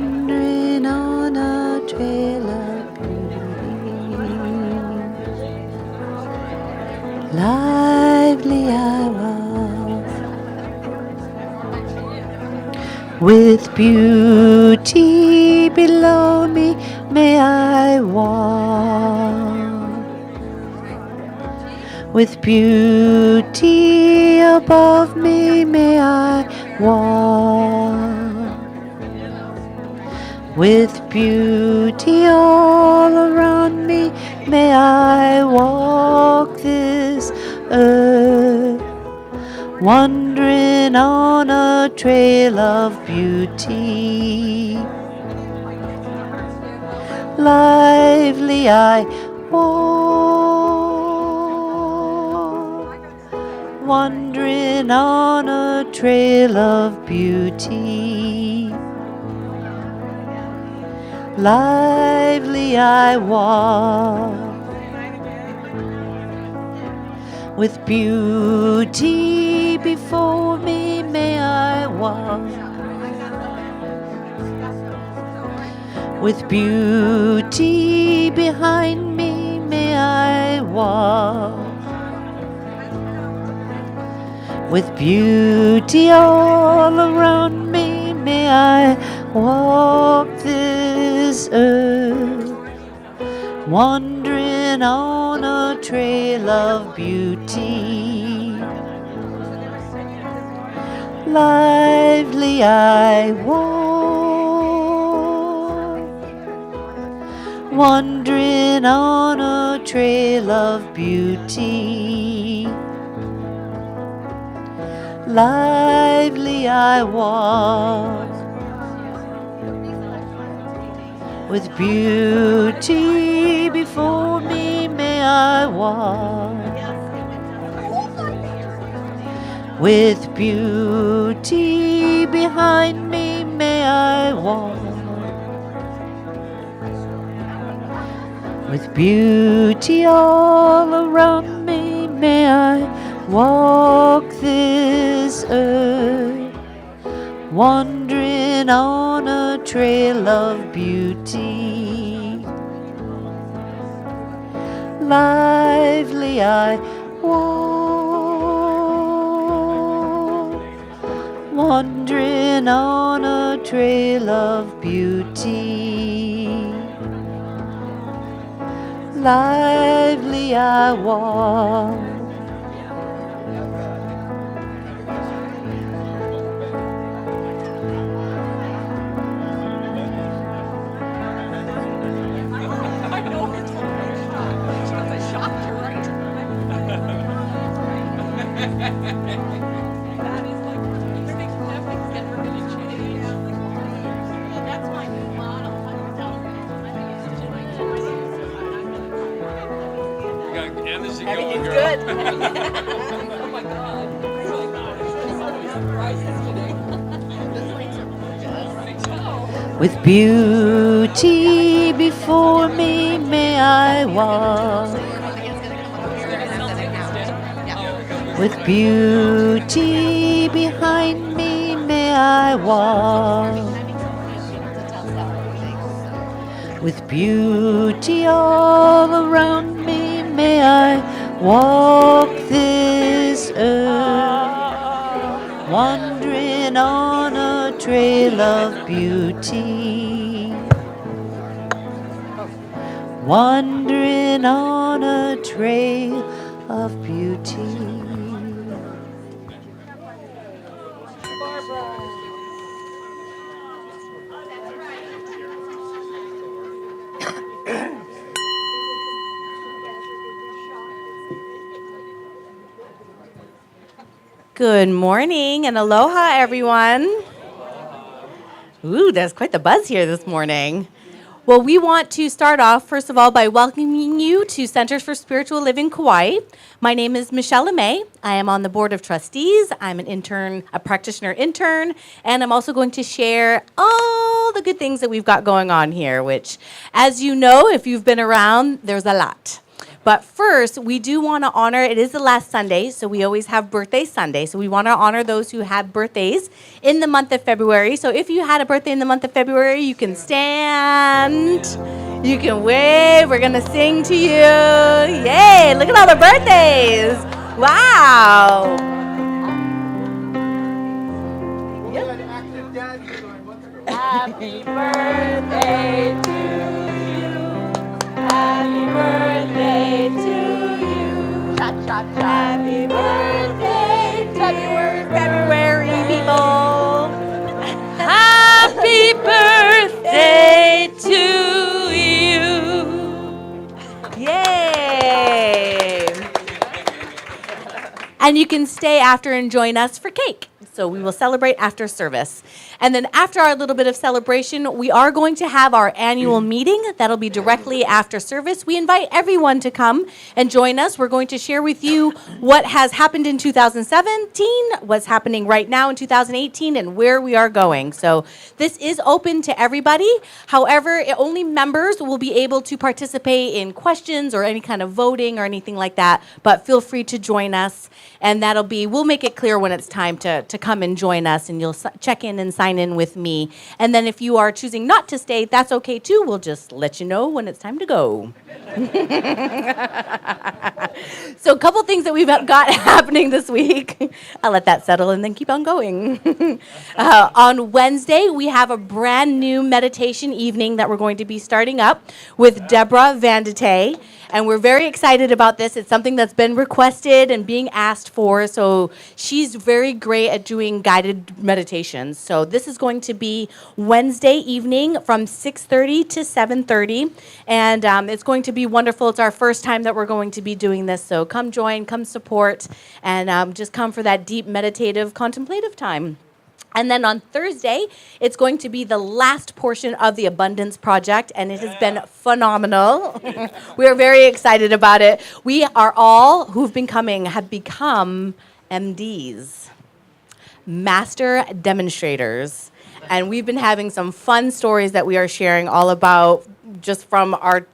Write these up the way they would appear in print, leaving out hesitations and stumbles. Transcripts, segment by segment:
wandering on a trail of beauty. Lively I was, with beauty below me may I walk, with beauty above me may I walk, with beauty all around me may I walk this earth, wandering on a trail of beauty. Lively I walk, wandering on a trail of beauty. Lively I walk, with beauty before me may I walk, with beauty behind me may I walk, with beauty all around me may I walk this earth, wandering on a trail of beauty. Lively I walk, wandering on a trail of beauty. Lively I walk, with beauty before me may I walk, with beauty behind me may I walk, with beauty all around me may I walk this earth, wandering on a trail of beauty. Lively I walk, wandering on a trail of beauty. Lively I walk, Everything's good. Oh my God. with beauty before me may I walk, with beauty behind me may I walk, with beauty all around me may I walk this earth, wandering on a trail of beauty, wandering on a trail of beauty. Good morning and aloha, everyone. Ooh, there's quite the buzz here this morning. Well, we want to start off, first of all, by welcoming you to Centers for Spiritual Living Kauai. My name is Michelle LeMay. I am on the Board of Trustees. I'm an intern, a practitioner intern, and I'm also going to share all the good things that we've got going on here, which, as you know, if you've been around, there's a lot. But first, we do want to honor, it is the last Sunday, so we always have Birthday Sunday. So we want to honor those who had birthdays in the month of February. So if you had a birthday in the month of February, you can stand, you can wave, we're going to sing to you. Yay, look at all the birthdays. Wow. Happy birthday to you. Happy birthday to you. Happy birthday, February people. Happy birthday to you. Yay. And you can stay after and join us for cake. So we will celebrate after service. And then after our little bit of celebration, we are going to have our annual meeting. That'll be directly after service. We invite everyone to come and join us. We're going to share with you what has happened in 2017, what's happening right now in 2018, and where we are going. So this is open to everybody. However, only members will be able to participate in questions or any kind of voting or anything like that. But feel free to join us. And we'll make it clear when it's time to come and join us, and you'll check in and sign in with me. And then if you are choosing not to stay, that's okay too. We'll just let you know when it's time to go. So a couple things that we've got happening this week. I'll let that settle and then keep on going. On Wednesday, we have a brand new meditation evening that we're going to be starting up with Deborah Vandite. And we're very excited about this. It's something that's been requested and being asked for. So she's very great at doing guided meditations. So this is going to be Wednesday evening from 6:30 to 7:30. And it's going to be wonderful. It's our first time that we're going to be doing this. So come join, come support, and just come for that deep meditative, contemplative time. And then on Thursday, it's going to be the last portion of the Abundance Project, and it has been phenomenal. We are very excited about it. We are all who've been coming have become MDs, Master Demonstrators. And we've been having some fun stories that we are sharing all about just from our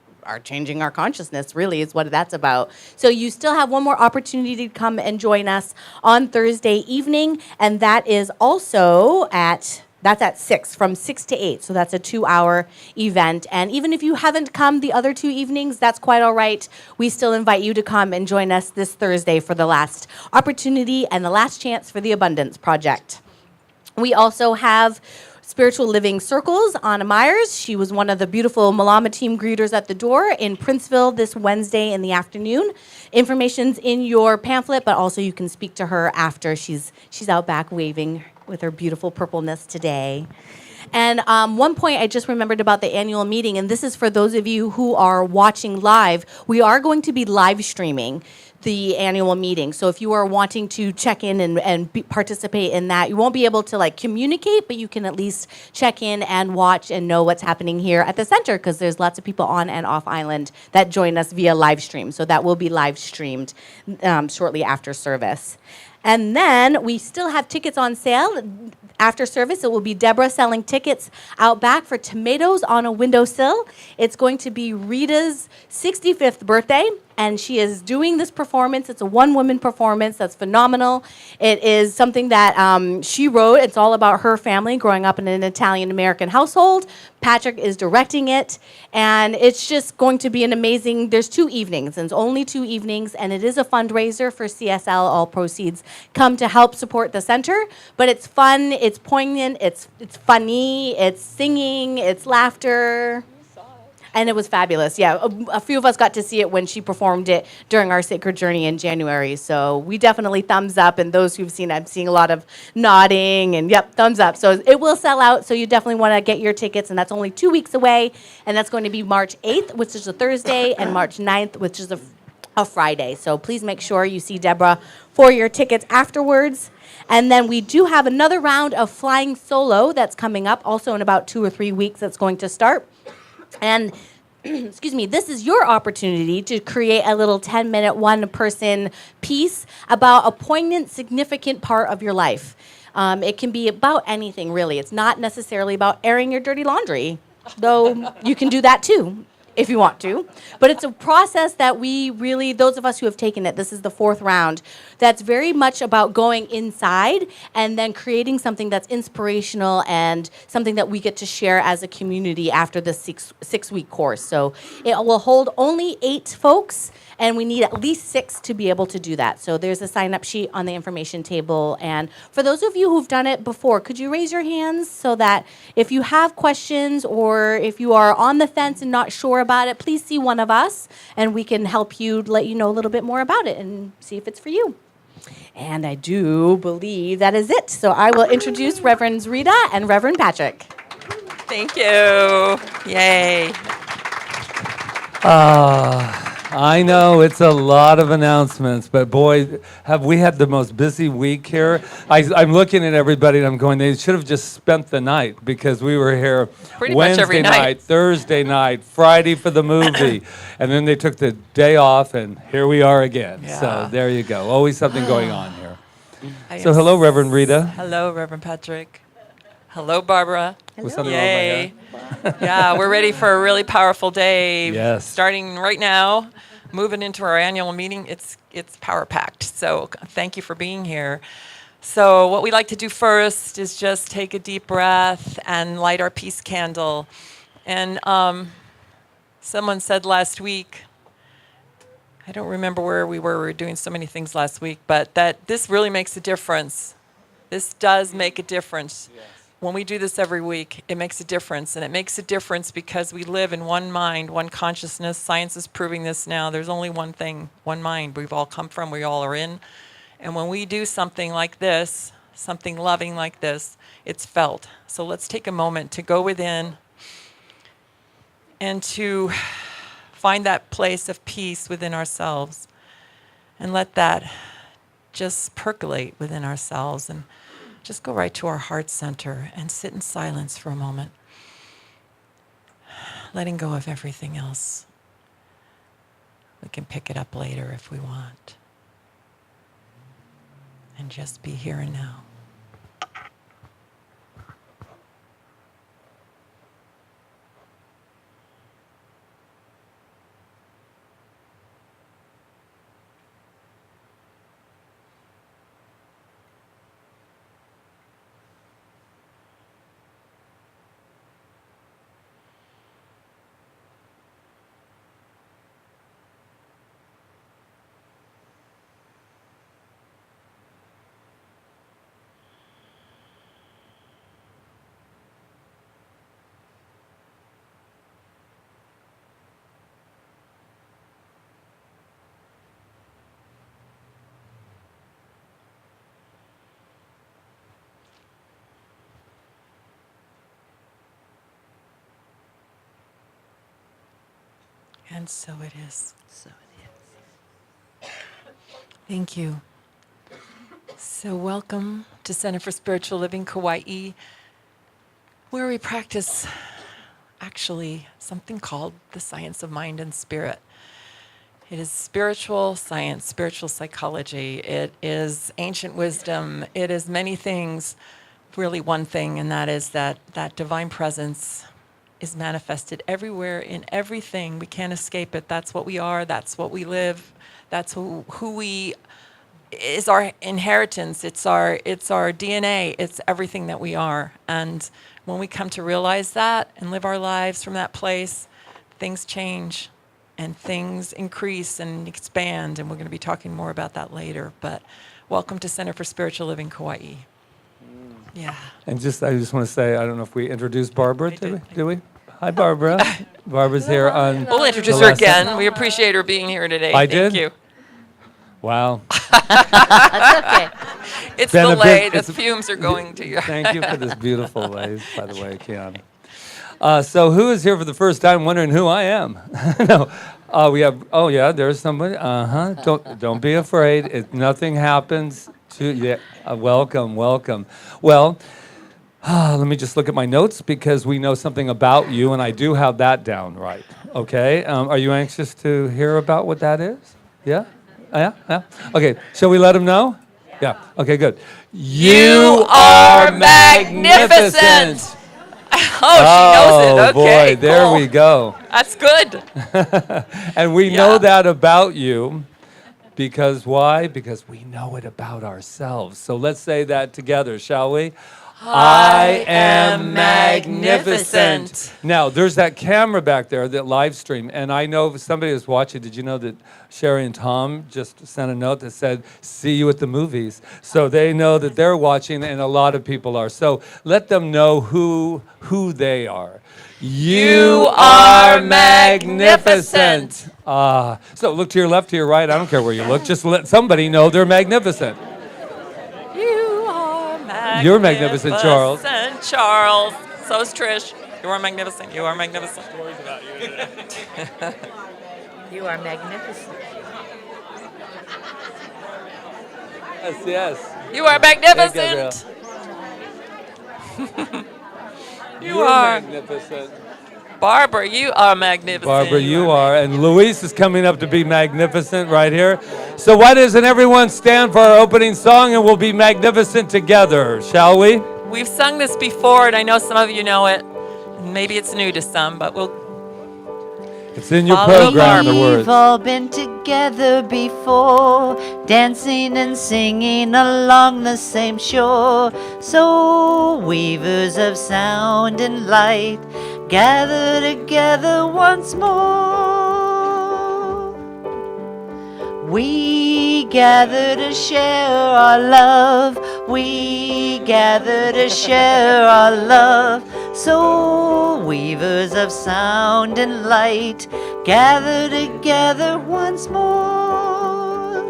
changing our consciousness, really, is what that's about. So you still have one more opportunity to come and join us on Thursday evening, and that is also that's at 6, from 6 to 8. So that's a 2-hour event. And even if you haven't come the other 2 evenings, that's quite all right. We still invite you to come and join us this Thursday for the last opportunity and the last chance for the Abundance Project. We also have Spiritual Living Circles. Anna Myers, she was one of the beautiful Malama team greeters at the door in Princeville this Wednesday in the afternoon. Information's in your pamphlet, but also you can speak to her after. She's out back waving with her beautiful purpleness today. And one point I just remembered about the annual meeting, and this is for those of you who are watching live, we are going to be live streaming the annual meeting. So if you are wanting to check in and participate in that, you won't be able to communicate, but you can at least check in and watch and know what's happening here at the center, because there's lots of people on and off island that join us via live stream. So that will be live streamed shortly after service. And then we still have tickets on sale. After service, it will be Deborah selling tickets out back for Tomatoes on a Windowsill. It's going to be Rita's 65th birthday, and she is doing this performance. It's a one-woman performance that's phenomenal. It is something that she wrote. It's all about her family growing up in an Italian-American household. Patrick is directing it, and it's just going to be an amazing, there's 2 evenings, and it's only 2 evenings, and it is a fundraiser for CSL. All proceeds come to help support the center, but it's fun, it's poignant, it's funny, it's singing, it's laughter. And it was fabulous. Yeah, a few of us got to see it when she performed it during our Sacred Journey in January. So we definitely thumbs up. And those who've seen, I'm seeing a lot of nodding and yep, thumbs up. So it will sell out. So you definitely want to get your tickets. And that's only 2 weeks away. And that's going to be March 8th, which is a Thursday, and March 9th, which is a Friday. So please make sure you see Deborah for your tickets afterwards. And then we do have another round of Flying Solo that's coming up also in about 2 or 3 weeks that's going to start. And excuse me, this is your opportunity to create a little 10-minute one-person piece about a poignant, significant part of your life. It can be about anything, really. It's not necessarily about airing your dirty laundry, though you can do that too. if you want to. But it's a process that we really, those of us who have taken it, this is the 4th round, that's very much about going inside and then creating something that's inspirational and something that we get to share as a community after the six-week course. So it will hold only 8 folks, and we need at least 6 to be able to do that. So there's a sign-up sheet on the information table. And for those of you who've done it before, could you raise your hands so that if you have questions or if you are on the fence and not sure about it, please see one of us, and we can help you, let you know a little bit more about it and see if it's for you. And I do believe that is it. So I will introduce Reverends Rita and Reverend Patrick. Thank you. Yay. I know it's a lot of announcements, but boy, have we had the most busy week here. I'm looking at everybody and I'm going, they should have just spent the night, because we were here Pretty much every Wednesday night. night, Thursday night, Friday for the movie, and then they took the day off, and here we are again. Yeah. So there you go. Always something going on here. I So am hello, Reverend Rita. Hello, Reverend Patrick. Hello, Barbara. With something wrong with my Yay. hair. Yeah, we're ready for a really powerful day. Yes. Starting right now, moving into our annual meeting. It's power-packed, so thank you for being here. So what we like to do first is just take a deep breath and light our peace candle. And someone said last week, I don't remember where we were doing so many things last week, but that this really makes a difference. This does make a difference. Yes. When we do this every week, it makes a difference. And it makes a difference because we live in one mind, one consciousness. Science is proving this now. There's only one thing, one mind we've all come from, we all are in. And when we do something like this, something loving like this, it's felt. So let's take a moment to go within and to find that place of peace within ourselves and let that just percolate within ourselves, and just go right to our heart center and sit in silence for a moment, letting go of everything else. We can pick it up later if we want. And just be here and now. And so it is. So it is. Thank you. So welcome to Center for Spiritual Living, Kauai, where we practice actually something called the science of mind and spirit. It is spiritual science, spiritual psychology. It is ancient wisdom. It is many things, really one thing, and that is that divine presence is manifested everywhere in everything. We can't escape it. That's what we are. That's what we live. That's who we is our inheritance. It's our DNA. It's everything that we are. And when we come to realize that and live our lives from that place, things change and things increase and expand. And we're going to be talking more about that later. But welcome to Center for Spiritual Living, Kauai. Yeah. And I just want to say, I don't know if we introduced Barbara, did we? Hi, Barbara. Barbara's here on... We'll introduce the her last again. time. We appreciate her being here today. I Thank did? you. Wow. That's okay. It's Been a delayed. bit- The fumes are going to you. Thank you for this beautiful wave, by the way, Kiana. So who is here for the first time wondering who I am? No. We have... Oh, yeah, there's somebody. Don't be afraid. Nothing happens to... Yeah. Welcome. Well... let me just look at my notes, because we know something about you, and I do have that down right. Okay. Are you anxious to hear about what that is? Yeah? Yeah? Okay. Shall we let him know? Yeah. Okay, good. You are magnificent. she knows it. Okay, boy, there cool. we go. That's good. And we Yeah. know that about you because why? Because we know it about ourselves. So let's say that together, shall we? I am magnificent. Now, there's that camera back there that live stream, and I know if somebody was watching. Did you know that Sherry and Tom just sent a note that said, "See you at the movies"? So they know that they're watching, and a lot of people are. So let them know who they are. You are magnificent. So look to your left, to your right. I don't care where you look. Just let somebody know they're magnificent. You are magnificent. You're magnificent, Charles. Charles. So is Trish. You are magnificent. You are magnificent. You are magnificent. Yes, yes. You are magnificent. You are magnificent. Barbara, you are magnificent. Barbara, you are. And Luis is coming up to be magnificent right here. So why doesn't everyone stand for our opening song and we'll be magnificent together, shall we? We've sung this before, and I know some of you know it. Maybe it's new to some, but It's in your Follow program, the We've words. all been together before, dancing and singing along the same shore. So weavers of sound and light, gather together once more. We gather to share our love. We gather to share our love. So weavers of sound and light, gather together once more.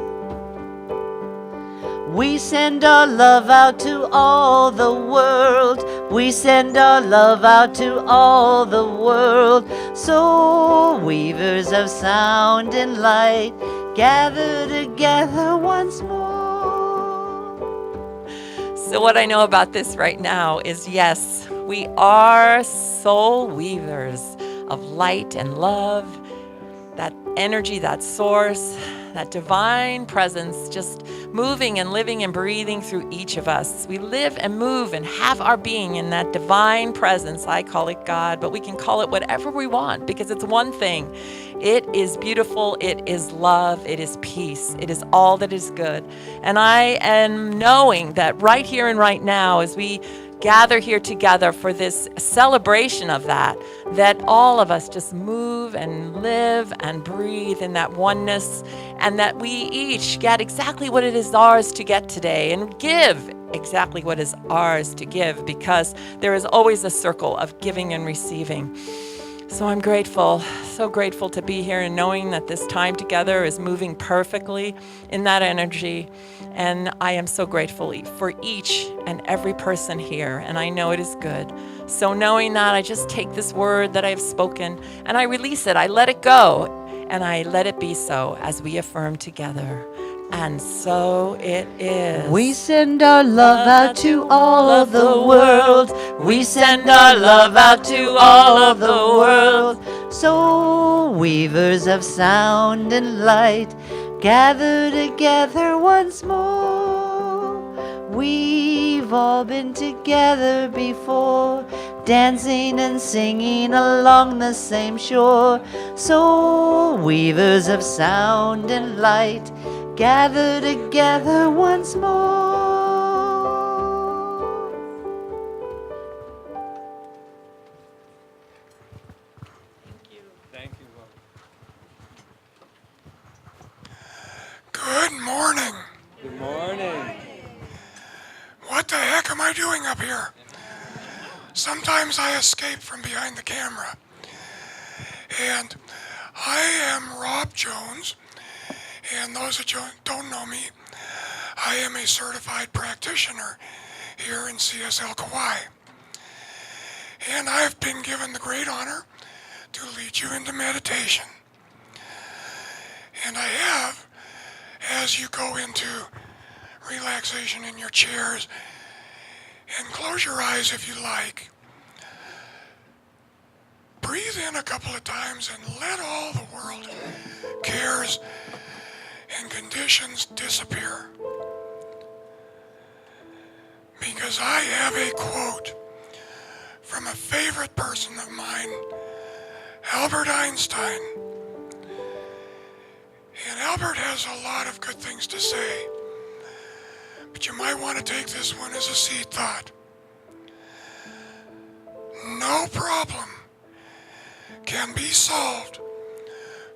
We send our love out to all the world. We send our love out to all the world. So weavers of sound and light, gather together once more. So what I know about this right now is, yes, we are soul weavers of light and love, that energy, that source, that divine presence just moving and living and breathing through each of us. We live and move and have our being in that divine presence. I call it God, but we can call it whatever we want because it's one thing. It is beautiful. It is love. It is peace. It is all that is good. And I am knowing that right here and right now, as we gather here together for this celebration of that all of us just move and live and breathe in that oneness, and that we each get exactly what it is ours to get today and give exactly what is ours to give, because there is always a circle of giving and receiving. So I'm grateful, so grateful to be here and knowing that this time together is moving perfectly in that energy. And I am so grateful for each and every person here, and I know it is good. So knowing that, I just take this word that I have spoken and I release it. I let it go and I let it be so as we affirm together. And so it is. We send our love out to all of the world. We send our love out to all of the world. So weavers of sound and light, gather together once more. We've all been together before, dancing and singing along the same shore. So weavers of sound and light, gather together once more. Thank you. Good morning. Good morning. What the heck am I doing up here? Sometimes I escape from behind the camera. And I am Rob Jones. And those that don't know me, I am a certified practitioner here in CSL Kauai. And I've been given the great honor to lead you into meditation. And I have, as you go into relaxation in your chairs, and close your eyes if you like. Breathe in a couple of times and let all the world cares and conditions disappear. Because I have a quote from a favorite person of mine, Albert Einstein. And Albert has a lot of good things to say, but you might want to take this one as a seed thought. No problem can be solved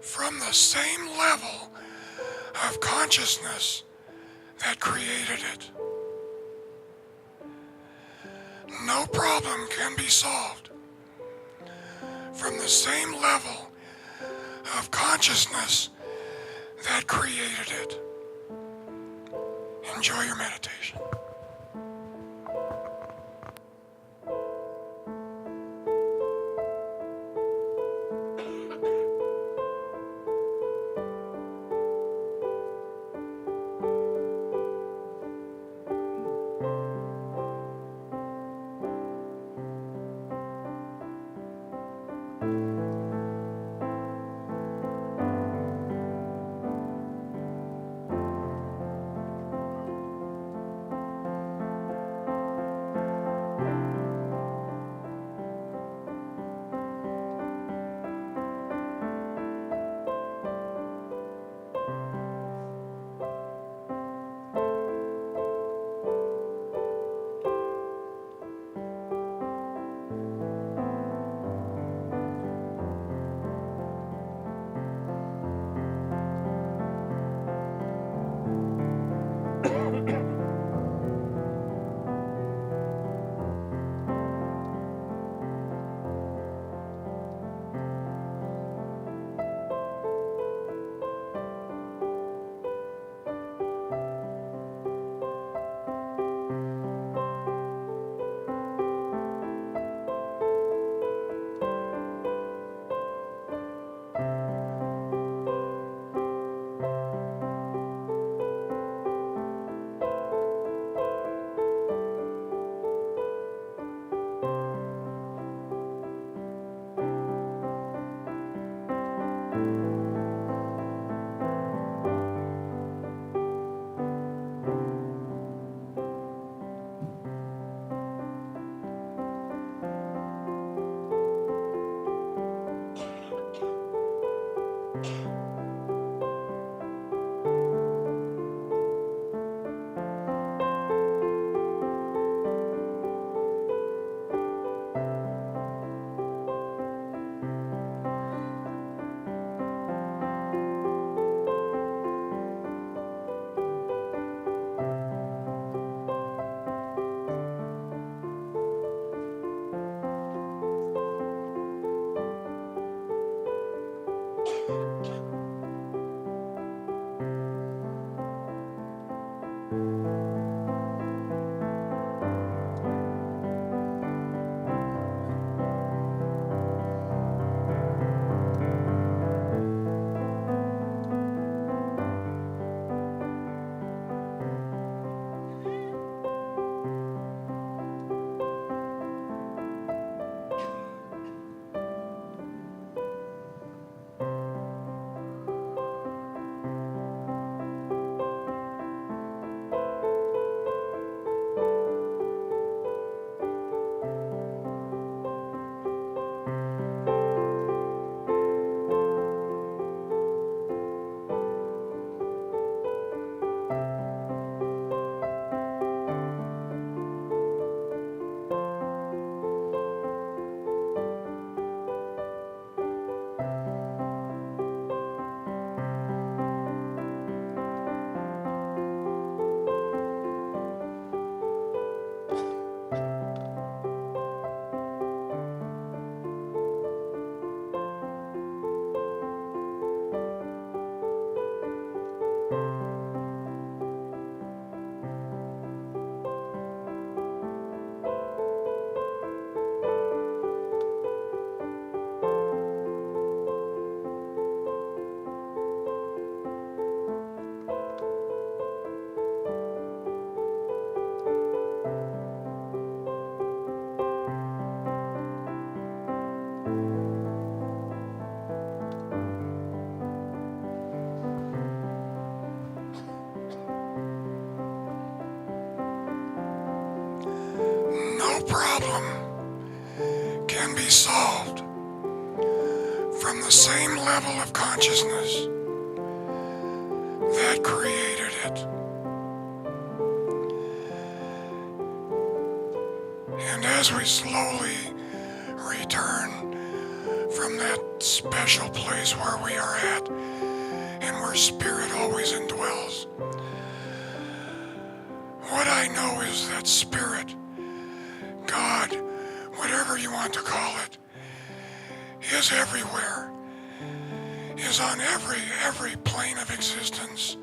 from the same level of consciousness that created it. No problem can be solved from the same level of consciousness that created it. Enjoy your meditation. can be solved from the same level of consciousness that created it. And as we slowly return from that special place where we are at and where spirit always indwells, what I know is that spirit, God, whatever you want to call it, is everywhere, is on every plane of existence.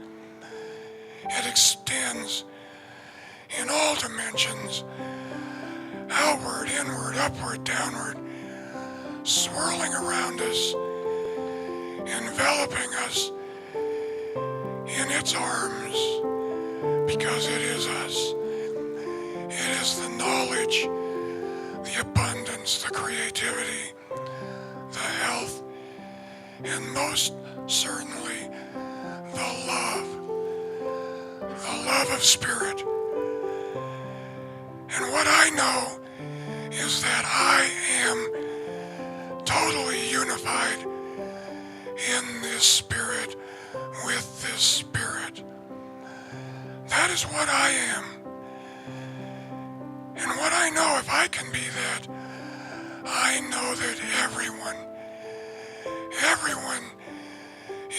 It extends in all dimensions, outward, inward, upward, downward, swirling around us, enveloping us in its arms, because it is us. It is the knowledge, the abundance, the creativity, the health, and most certainly the love of spirit. And what I know is that I am totally unified in this spirit, with this spirit. That is what I am. And what I know, if I can be that, I know that everyone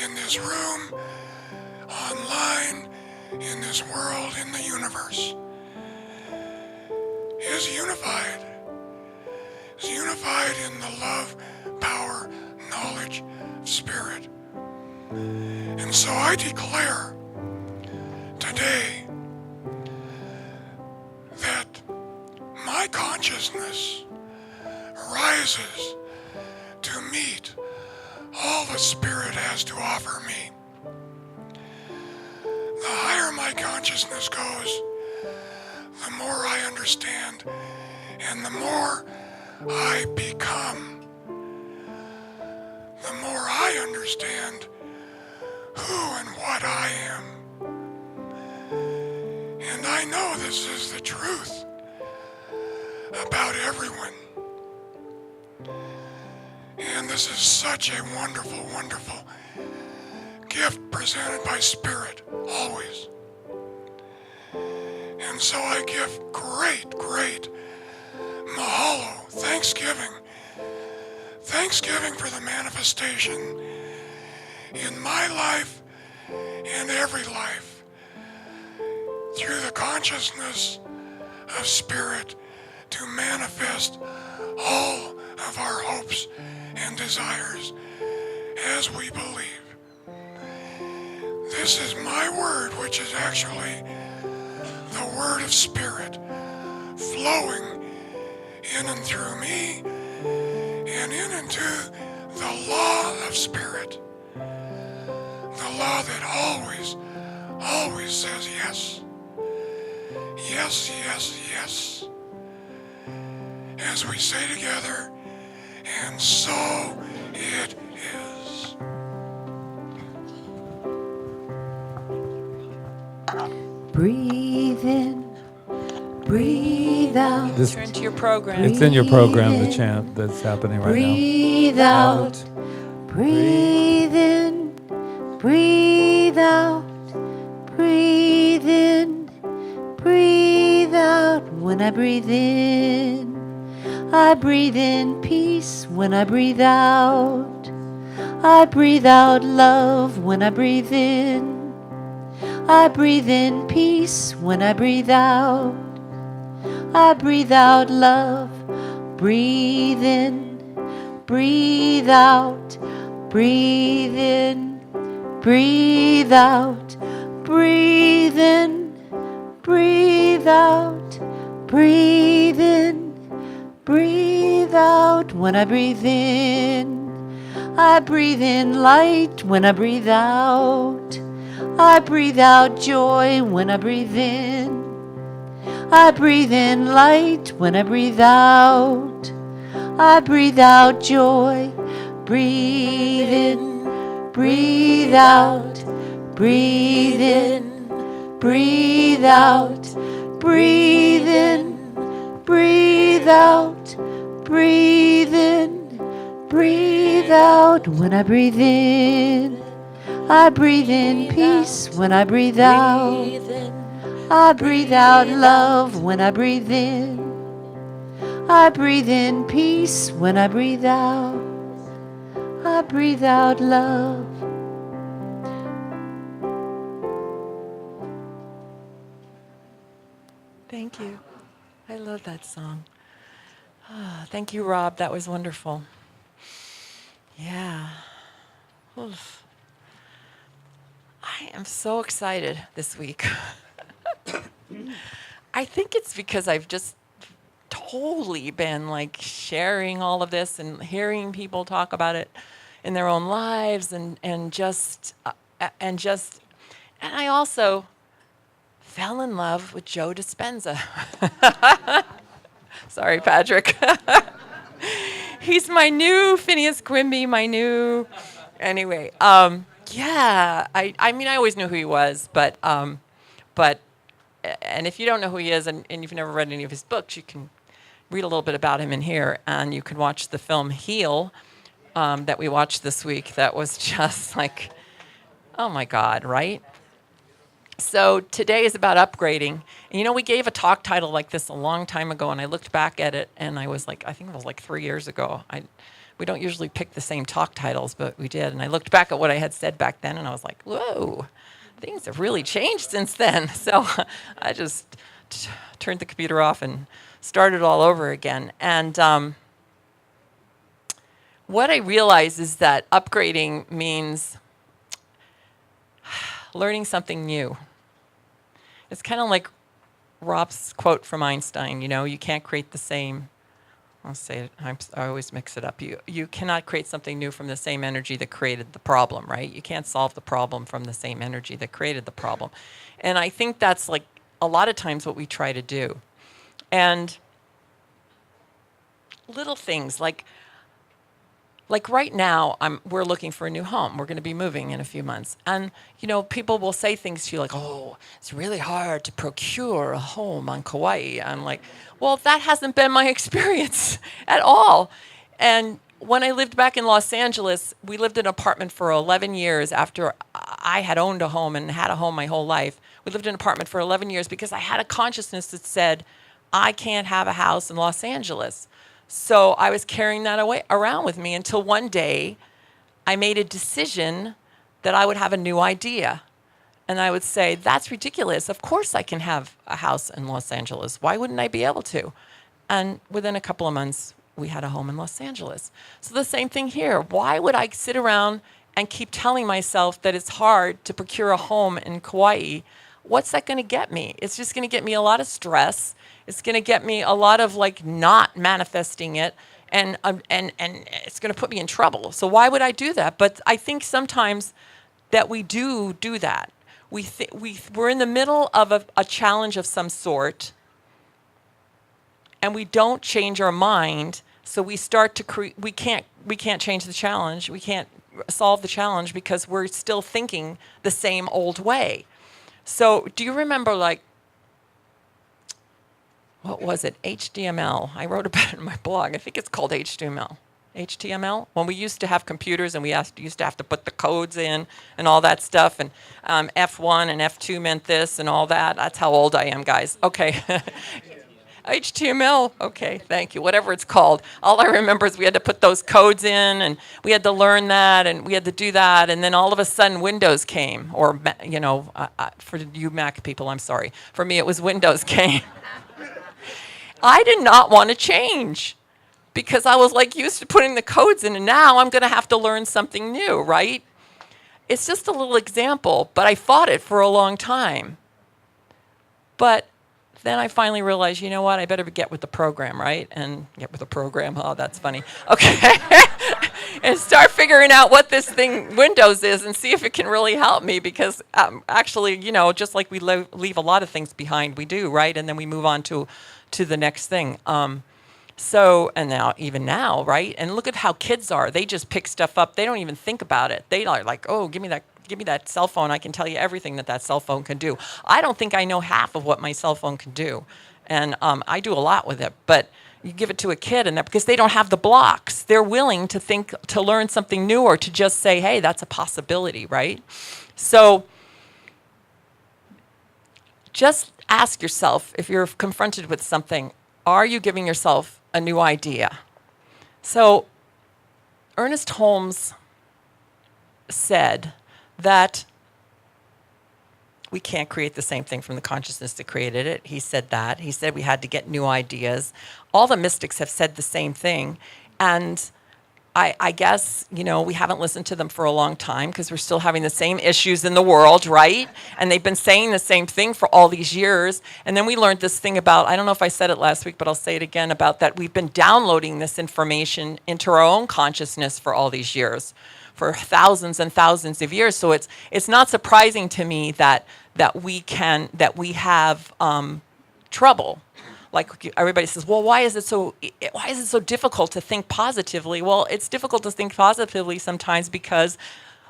in this room, online, in this world, in the universe, is unified in the love, power, knowledge of spirit. And so I declare today that my consciousness rises to meet all the spirit has to offer me. The higher my consciousness goes, the more I understand and the more I become. The more I understand who and what I am. And I know this is the truth about everyone. And this is such a wonderful, wonderful gift presented by Spirit, always. And so I give great mahalo, thanksgiving for the manifestation in my life and every life through the consciousness of Spirit to manifest all of our hopes and desires as we believe. This is my word, which is actually the word of Spirit flowing in and through me and in and to the law of Spirit. The law that always says yes. Yes, yes, yes. As we say together, and so it is. Breathe in, breathe out. This, Turn to your program. it's in your program, the chant that's happening right now. Breathe out, breathe in, breathe out, breathe in, breathe out. When I breathe in peace. When I breathe out love. When I breathe in peace. When I breathe out love. Breathe in, breathe out, breathe in, breathe out, breathe in, breathe out, breathe in, breathe out. When I breathe in light. When I breathe out joy. When I breathe in light. When I breathe out joy. Breathe in, breathe out, breathe in, breathe out, breathe in, breathe out, breathe in, breathe out. When I breathe in, I breathe in peace. When I breathe out, I breathe out love. When I breathe in, I breathe in peace. When I breathe out, I breathe out love. Thank you. I love that song. Thank you, Rob. That was wonderful. Yeah. Oof. I am so excited this week. I think it's because I've just totally been like sharing all of this and hearing people talk about it in their own lives and I also fell in love with Joe Dispenza. Sorry, Patrick. He's my new Phineas Quimby, anyway. Yeah, I mean, I always knew who he was, but, and if you don't know who he is and you've never read any of his books, you can read a little bit about him in here, and you can watch the film Heal that we watched this week. That was just like, oh my God, right? So today is about upgrading. And you know, we gave a talk title like this a long time ago, and I looked back at it, and I was like, I think it was like 3 years ago. We don't usually pick the same talk titles, but we did. And I looked back at what I had said back then, and I was like, whoa, things have really changed since then. So I just turned the computer off and started all over again. And what I realized is that upgrading means learning something new. It's kind of like Rob's quote from Einstein, you know, you can't create the same, I'll say it, I always mix it up. You cannot create something new from the same energy that created the problem, right? You can't solve the problem from the same energy that created the problem. And I think that's like a lot of times what we try to do. And little things like right now, we're looking for a new home. We're going to be moving in a few months. And, you know, people will say things to you like, oh, it's really hard to procure a home on Kauai. I'm like, well, that hasn't been my experience at all. And when I lived back in Los Angeles, we lived in an apartment for 11 years after I had owned a home and had a home my whole life. We lived in an apartment for 11 years because I had a consciousness that said, I can't have a house in Los Angeles. So I was carrying that around with me until one day I made a decision that I would have a new idea. And I would say, that's ridiculous. Of course I can have a house in Los Angeles. Why wouldn't I be able to? And within a couple of months, we had a home in Los Angeles. So the same thing here. Why would I sit around and keep telling myself that it's hard to procure a home in Kauai? What's that going to get me? It's just going to get me a lot of stress. It's going to get me a lot of like not manifesting it, and it's going to put me in trouble. So why would I do that? But I think sometimes that we do that. We're in the middle of a challenge of some sort, and we don't change our mind. So we start to we can't change the challenge. We can't solve the challenge because we're still thinking the same old way. So do you remember, like, what was it? HTML. I wrote about it in my blog. I think it's called HTML. HTML? When we used to have computers and we used to have to put the codes in and all that stuff. And F1 and F2 meant this and all that. That's how old I am, guys. Okay. HTML. Okay, thank you. Whatever it's called. All I remember is we had to put those codes in, and we had to learn that, and we had to do that, and then all of a sudden Windows came, or, you know, for you Mac people, I'm sorry. For me, it was Windows came. I did not want to change because I was like used to putting the codes in, and now I'm going to have to learn something new, right? It's just a little example, but I fought it for a long time. But then I finally realized, you know what, I better get with the program, right? And get with the program, oh, that's funny. Okay. And start figuring out what this thing, Windows, is, and see if it can really help me, because actually, you know, just like we leave a lot of things behind, we do, right? And then we move on to the next thing. So, and now, even now, right? And look at how kids are. They just pick stuff up. They don't even think about it. They are like, oh, give me that cell phone. I can tell you everything that cell phone can do. I don't think I know half of what my cell phone can do. And I do a lot with it. But, You give it to a kid, and because they don't have the blocks, they're willing to think, to learn something new, or to just say, hey, that's a possibility, right? So just ask yourself, if you're confronted with something, are you giving yourself a new idea? So Ernest Holmes said that we can't create the same thing from the consciousness that created it. He said that. He said we had to get new ideas. All the mystics have said the same thing. And I guess, we haven't listened to them for a long time because we're still having the same issues in the world, right? And they've been saying the same thing for all these years. And then we learned this thing about, I don't know if I said it last week, but I'll say it again, about that we've been downloading this information into our own consciousness for all these years, for thousands and thousands of years. So it's not surprising to me that we have trouble. Like everybody says, well, why is it so difficult to think positively? Well, it's difficult to think positively sometimes because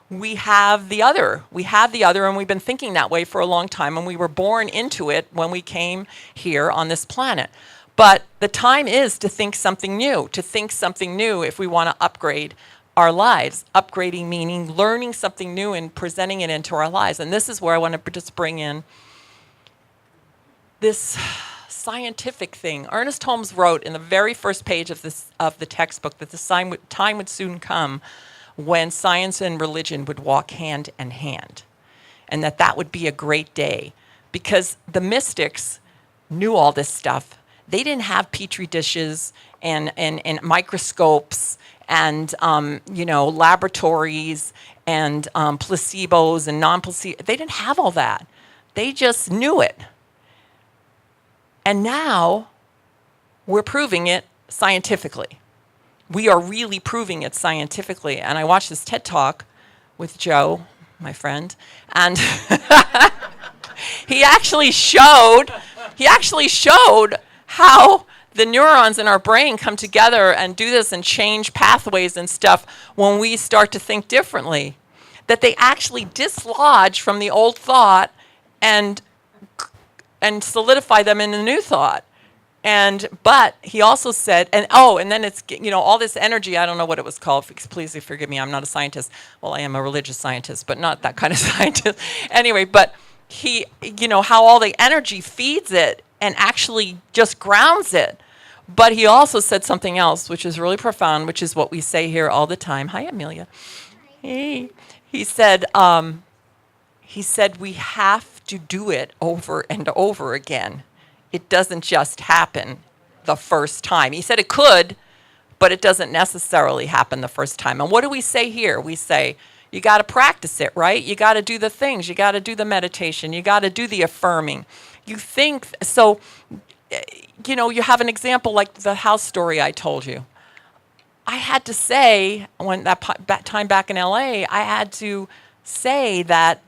we have the other, and we've been thinking that way for a long time, and we were born into it when we came here on this planet. But the time is to think something new, if we want to upgrade our lives. Upgrading meaning learning something new and presenting it into our lives. And this is where I want to just bring in this scientific thing. Ernest Holmes wrote in the very first page of the textbook that the time would soon come when science and religion would walk hand in hand, and that would be a great day, because the mystics knew all this stuff. They didn't have petri dishes and microscopes and laboratories and placebos and non-placebo. They didn't have all that. They just knew it. And now we're proving it scientifically. We are really proving it scientifically. And I watched this TED Talk with Joe, my friend, and he actually showed how the neurons in our brain come together and do this and change pathways and stuff when we start to think differently. That they actually dislodge from the old thought and solidify them in a new thought. But he also said, and then it's, all this energy, I don't know what it was called, please forgive me, I'm not a scientist. Well, I am a religious scientist, but not that kind of scientist. Anyway, but he, how all the energy feeds it and actually just grounds it. But he also said something else, which is really profound, which is what we say here all the time. Hi, Amelia. Hey. He said, we have to do it over and over again. It doesn't just happen the first time. He said it could, but it doesn't necessarily happen the first time. And what do we say here? We say, you got to practice it, right? You got to do the things. You got to do the meditation. You got to do the affirming. You think, so, you have an example like the house story I told you. I had to say, when that time back in LA, I had to say that,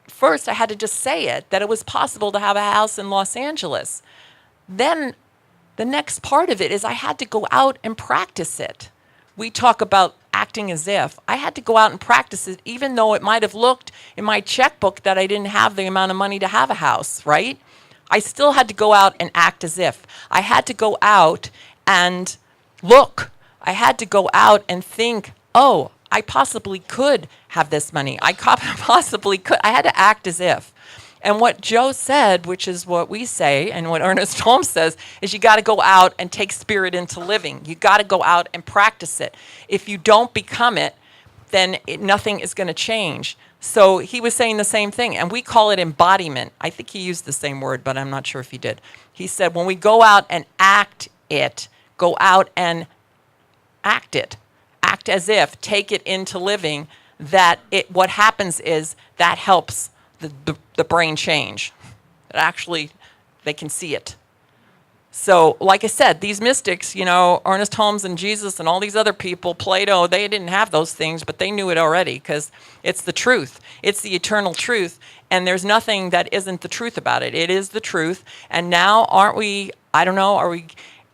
first I had to just say it, that it was possible to have a house in Los Angeles. Then the next part of it is I had to go out and practice it. We talk about acting as if. I had to go out and practice it, even though it might have looked in my checkbook that I didn't have the amount of money to have a house, right? I still had to go out and act as if. I had to go out and look. I had to go out and think, oh, I possibly could have this money. I possibly could. I had to act as if. And what Joe said, which is what we say, and what Ernest Holmes says, is you got to go out and take spirit into living. You got to go out and practice it. If you don't become it, then nothing is going to change. So he was saying the same thing, and we call it embodiment. I think he used the same word, but I'm not sure if he did. He said, when we go out and act it, go out and act it. Act as if, take it into living, what happens is that helps the brain change. Actually, they can see it. So, like I said, these mystics, Ernest Holmes and Jesus and all these other people, Plato, they didn't have those things, but they knew it already because it's the truth. It's the eternal truth, and there's nothing that isn't the truth about it. It is the truth, and now aren't we, I don't know,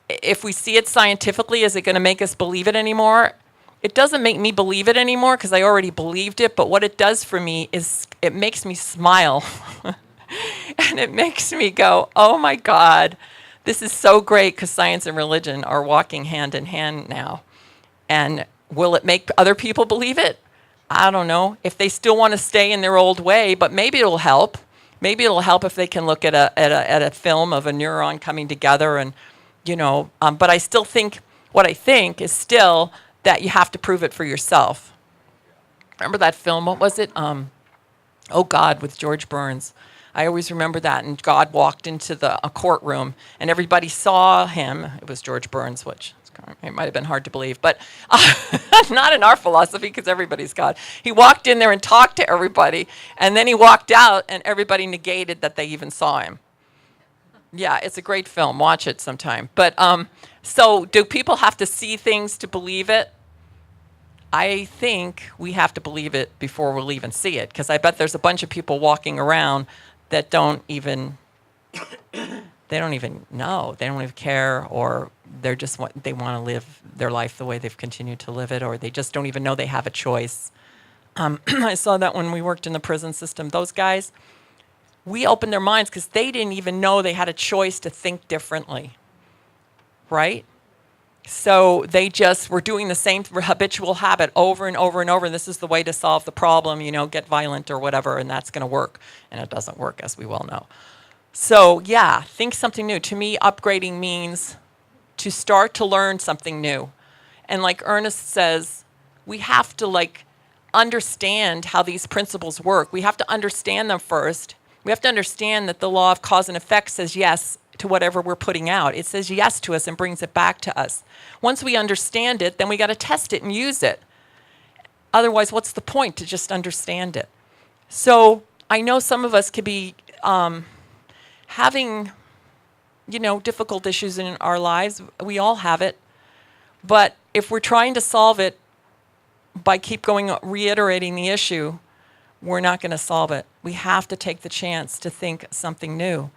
if we see it scientifically, is it going to make us believe it anymore? It doesn't make me believe it anymore because I already believed it, but what it does for me is it makes me smile. And it makes me go, oh my God, this is so great because science and religion are walking hand in hand now. And will it make other people believe it? I don't know. If they still want to stay in their old way, but maybe it'll help. Maybe it'll help if they can look at a film of a neuron coming together, and but I still think what I think is still that you have to prove it for yourself. Remember that film? What was it? Oh God, with George Burns. I always remember that. And God walked into a courtroom, and everybody saw him. It was George Burns, which it might have been hard to believe, but not in our philosophy because everybody's God. He walked in there and talked to everybody, and then he walked out, and everybody negated that they even saw him. Yeah, it's a great film. Watch it sometime. But so do people have to see things to believe it? I think we have to believe it before we'll even see it, because I bet there's a bunch of people walking around that don't even know, they don't even care, or they want to live their life the way they've continued to live it, or they just don't even know they have a choice. I saw that when we worked in the prison system. Those guys, we opened their minds because they didn't even know they had a choice to think differently, right? So they just were doing the same habitual habit over and over and over, and this is the way to solve the problem, get violent or whatever, and that's going to work. And it doesn't work, as we well know. So yeah, think something new. To me, upgrading means to start to learn something new. And like Ernest says, we have to understand how these principles work. We have to understand them first. We have to understand that the law of cause and effect says yes to whatever we're putting out. It says yes to us and brings it back to us. Once we understand it, then we got to test it and use it. Otherwise, what's the point to just understand it? So I know some of us could be having, difficult issues in our lives. We all have it. But if we're trying to solve it by reiterating the issue, we're not going to solve it. We have to take the chance to think something new.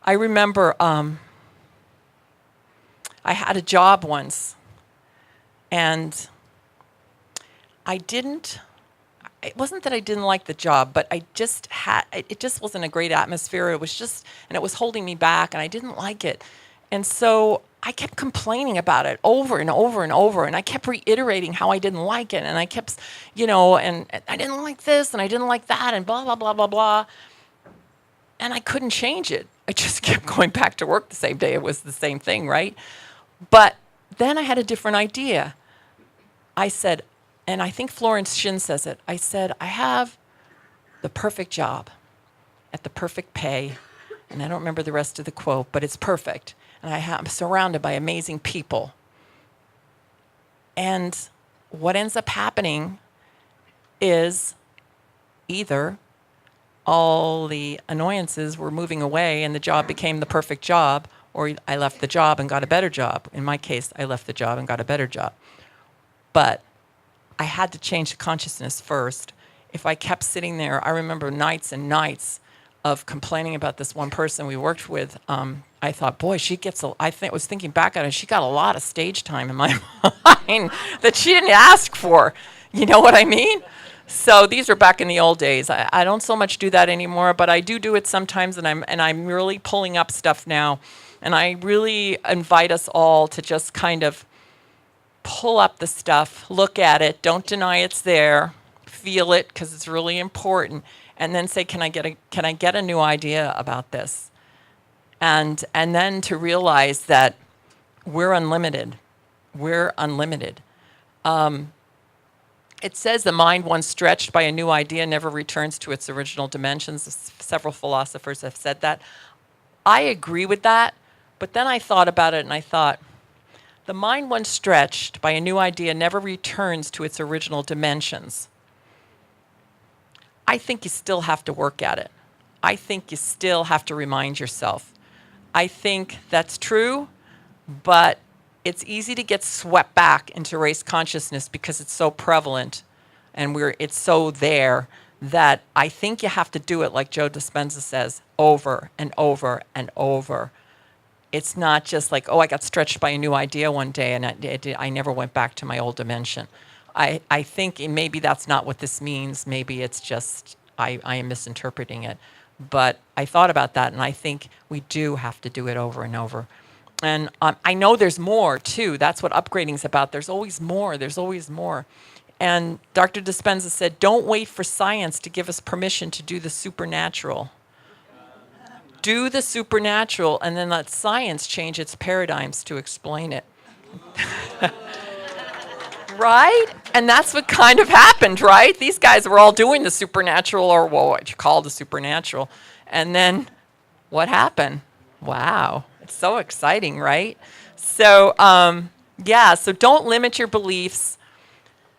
I remember I had a job once, and it wasn't that I didn't like the job, but it just wasn't a great atmosphere. It was holding me back, and I didn't like it. And so I kept complaining about it over and over and over, and I kept reiterating how I didn't like it, and I kept, and I didn't like this, and I didn't like that, and blah, blah, blah, blah, blah. And I couldn't change it. I just kept going back to work the same day. It was the same thing, right? But then I had a different idea. I said, and I think Florence Shin says it, I said, I have the perfect job at the perfect pay, and I don't remember the rest of the quote, but it's perfect. And I'm surrounded by amazing people. And what ends up happening is either all the annoyances were moving away and the job became the perfect job, or I left the job and got a better job. In my case, I left the job and got a better job. But I had to change the consciousness first. If I kept sitting there, I remember nights and nights of complaining about this one person we worked with. I thought, boy, I was thinking back on it, she got a lot of stage time in my mind that she didn't ask for. You know what I mean? So these are back in the old days. I don't so much do that anymore, but I do it sometimes, and I'm really pulling up stuff now. And I really invite us all to just kind of pull up the stuff, look at it, don't deny it's there, feel it because it's really important, and then say, can I get a new idea about this? And then to realize that we're unlimited. We're unlimited. It says the mind once stretched by a new idea never returns to its original dimensions. Several philosophers have said that. I agree with that, but then I thought about it and I thought, the mind once stretched by a new idea never returns to its original dimensions. I think you still have to work at it. I think you still have to remind yourself. I think that's true, but it's easy to get swept back into race consciousness because it's so prevalent and it's so there that I think you have to do it, like Joe Dispenza says, over and over and over. It's not just like, I got stretched by a new idea one day and I never went back to my old dimension. I think maybe that's not what this means. Maybe it's just I am misinterpreting it. But I thought about that, and I think we do have to do it over and over. And I know there's more, too. That's what upgrading's about. There's always more. There's always more. And Dr. Dispenza said, don't wait for science to give us permission to do the supernatural. Do the supernatural, and then let science change its paradigms to explain it. Right? And that's what kind of happened, right? These guys were all doing the supernatural, or what you call the supernatural. And then what happened? Wow. It's so exciting, right? So, so don't limit your beliefs.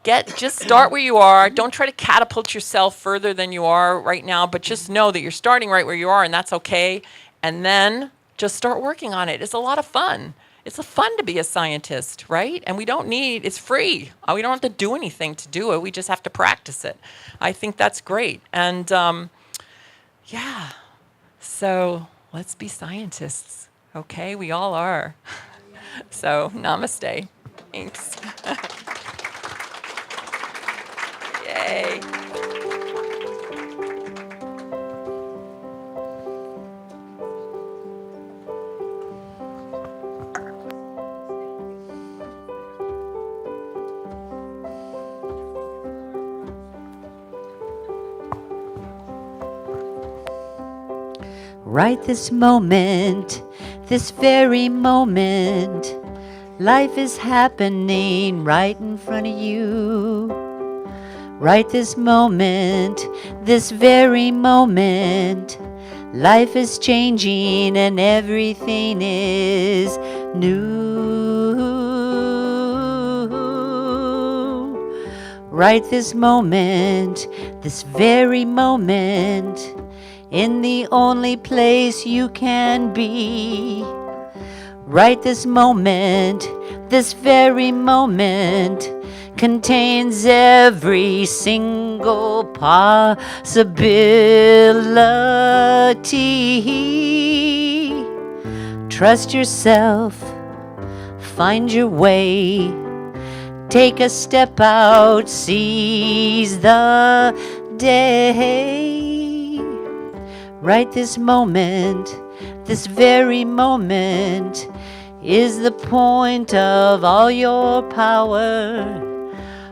Just start where you are. Don't try to catapult yourself further than you are right now, but just know that you're starting right where you are, and that's okay. And then just start working on it. It's a lot of fun. It's fun to be a scientist, right? And it's free. We don't have to do anything to do it. We just have to practice it. I think that's great. And so let's be scientists, okay? We all are. So namaste. Thanks. Yay. Right this moment, this very moment, life is happening right in front of you. Right this moment, this very moment, life is changing and everything is new. Right this moment, this very moment, in the only place you can be. Right this moment, this very moment, contains every single possibility. Trust yourself, find your way, take a step out, seize the day. Right this moment, this very moment, is the point of all your power.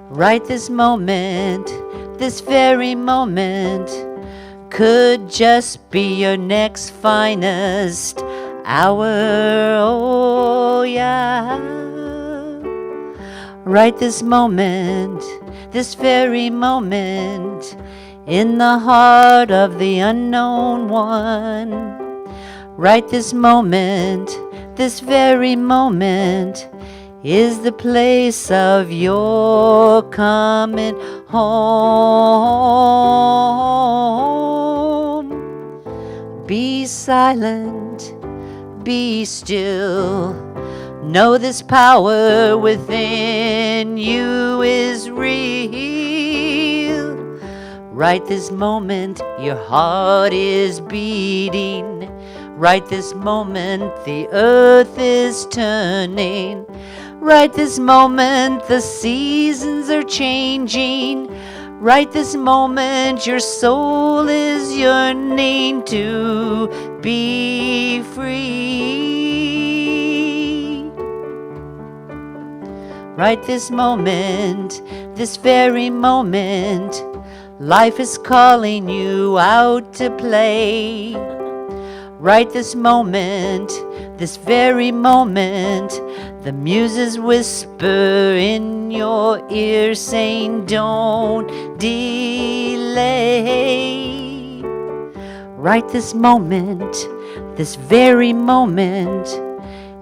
Right this moment, this very moment, could just be your next finest hour. Oh yeah. Right this moment, this very moment, in the heart of the unknown one. Right this moment, this very moment, is the place of your coming home. Be silent, be still. Know this power within you is real. Right this moment, your heart is beating. Right this moment, the earth is turning. Right this moment, the seasons are changing. Right this moment, your soul is yearning to be free. Right this moment, this very moment, life is calling you out to play. Right this moment, this very moment, the muses whisper in your ear saying don't delay. Right this moment, this very moment,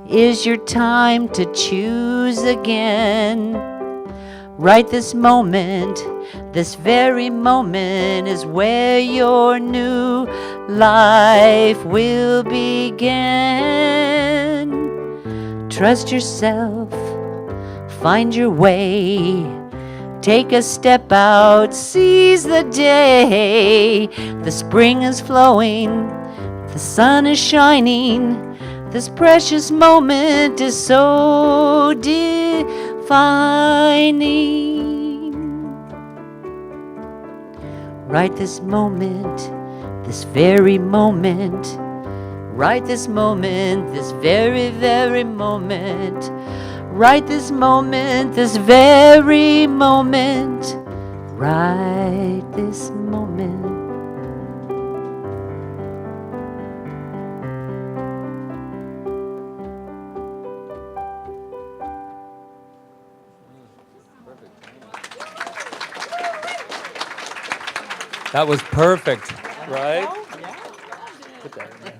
is your time to choose again. Right this moment, this very moment is where your new life will begin. Trust yourself, find your way, take a step out, seize the day. The spring is flowing, the sun is shining. This precious moment is so defining. Right this moment, this very moment, right this moment, this very, very moment, right this moment, this very moment, right this moment. That was perfect, right? Put that in there.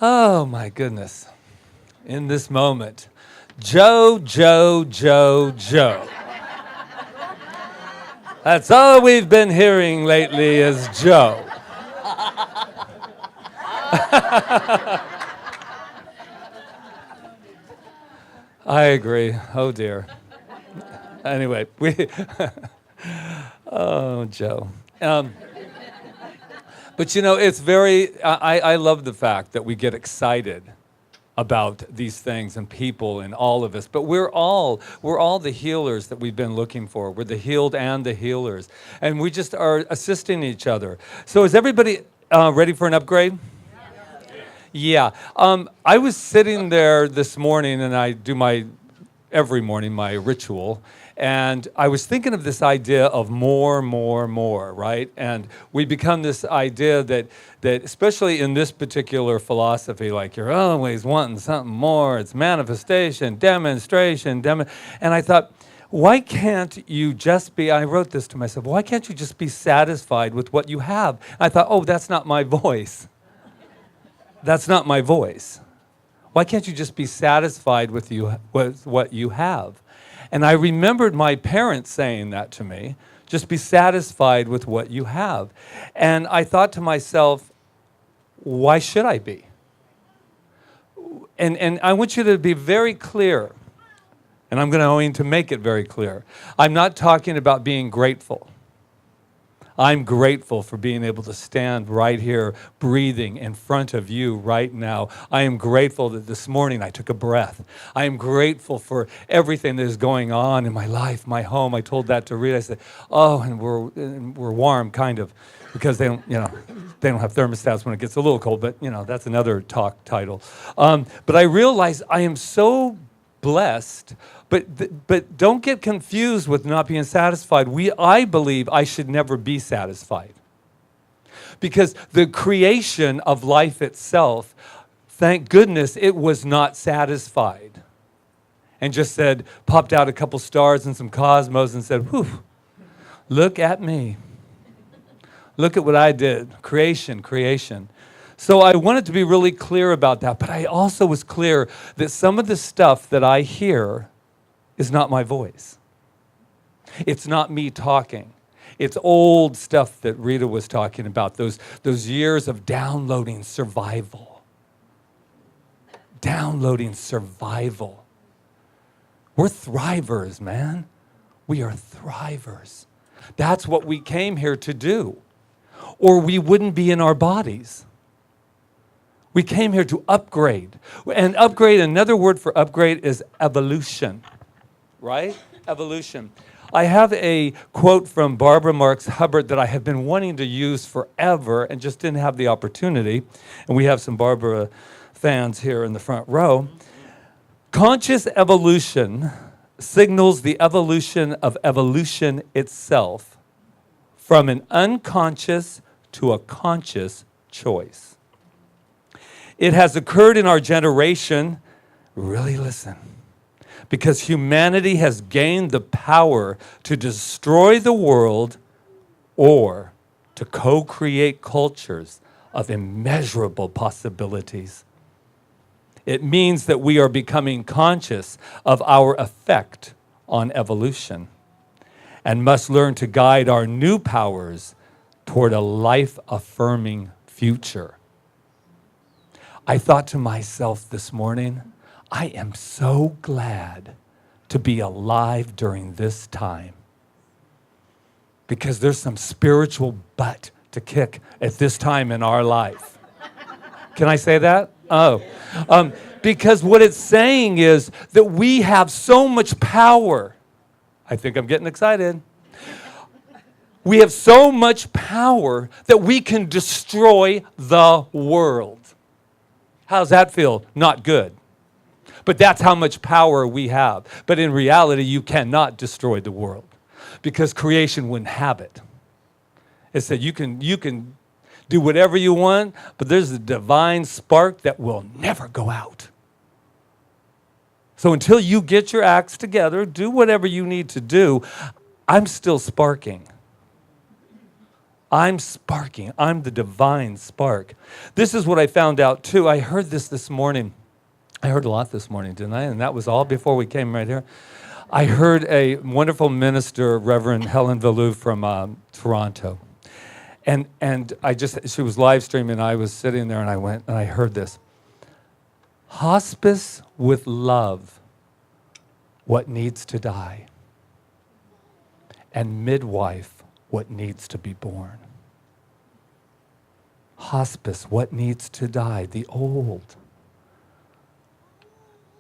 Oh my goodness. In this moment, Joe, Joe, Joe, Joe. That's all we've been hearing lately is Joe. I agree. Oh dear. Anyway, oh, Joe. But you know, it's very, I love the fact that we get excited about these things and people and all of us. But we're all the healers that we've been looking for. We're the healed and the healers. And we just are assisting each other. So is everybody ready for an upgrade? Yeah. I was sitting there this morning, and I do every morning, my ritual. And I was thinking of this idea of more, right? And we become this idea that especially in this particular philosophy, like you're always wanting something more. It's manifestation, demonstration. And I thought, why can't you just be, I wrote this to myself, why can't you just be satisfied with what you have? I thought, oh, that's not my voice. That's not my voice. Why can't you just be satisfied with what you have? And I remembered my parents saying that to me, just be satisfied with what you have. And I thought to myself, why should I be? And I want you to be very clear, and I'm going to make it very clear. I'm not talking about being grateful. I'm grateful for being able to stand right here, breathing in front of you right now. I am grateful that this morning I took a breath. I am grateful for everything that is going on in my life, my home. I told that to Rita. I said, oh, and we're warm, kind of, because they don't have thermostats when it gets a little cold. But that's another talk title. But I realized I am so blessed. But don't get confused with not being satisfied. I believe I should never be satisfied. Because the creation of life itself, thank goodness it was not satisfied. And just popped out a couple stars and some cosmos and said, whew, look at me. Look at what I did. Creation. So I wanted to be really clear about that. But I also was clear that some of the stuff that I hear is not my voice. It's not me talking. It's old stuff that Rita was talking about, those years of downloading survival. Downloading survival. We're thrivers, man. We are thrivers. That's what we came here to do. Or we wouldn't be in our bodies. We came here to upgrade. And upgrade, another word for upgrade is evolution. Right? Evolution. I have a quote from Barbara Marx Hubbard that I have been wanting to use forever and just didn't have the opportunity. And we have some Barbara fans here in the front row. Conscious evolution signals the evolution of evolution itself from an unconscious to a conscious choice. It has occurred in our generation. Really listen. Because humanity has gained the power to destroy the world or to co-create cultures of immeasurable possibilities. It means that we are becoming conscious of our effect on evolution and must learn to guide our new powers toward a life-affirming future. I thought to myself this morning, I am so glad to be alive during this time because there's some spiritual butt to kick at this time in our life. Can I say that? Oh. Because what it's saying is that we have so much power. I think I'm getting excited. We have so much power that we can destroy the world. How's that feel? Not good. But that's how much power we have. But in reality, you cannot destroy the world because creation wouldn't have it. It said you can do whatever you want, but there's a divine spark that will never go out. So until you get your acts together, do whatever you need to do, I'm still sparking. I'm sparking. I'm the divine spark. This is what I found out too. I heard this morning. I heard a lot this morning, didn't I? And that was all before we came right here. I heard a wonderful minister, Reverend Helen Valou from Toronto. And she was live streaming, and I was sitting there, and I went, and I heard this. Hospice with love, what needs to die. And midwife, what needs to be born. Hospice, what needs to die, the old.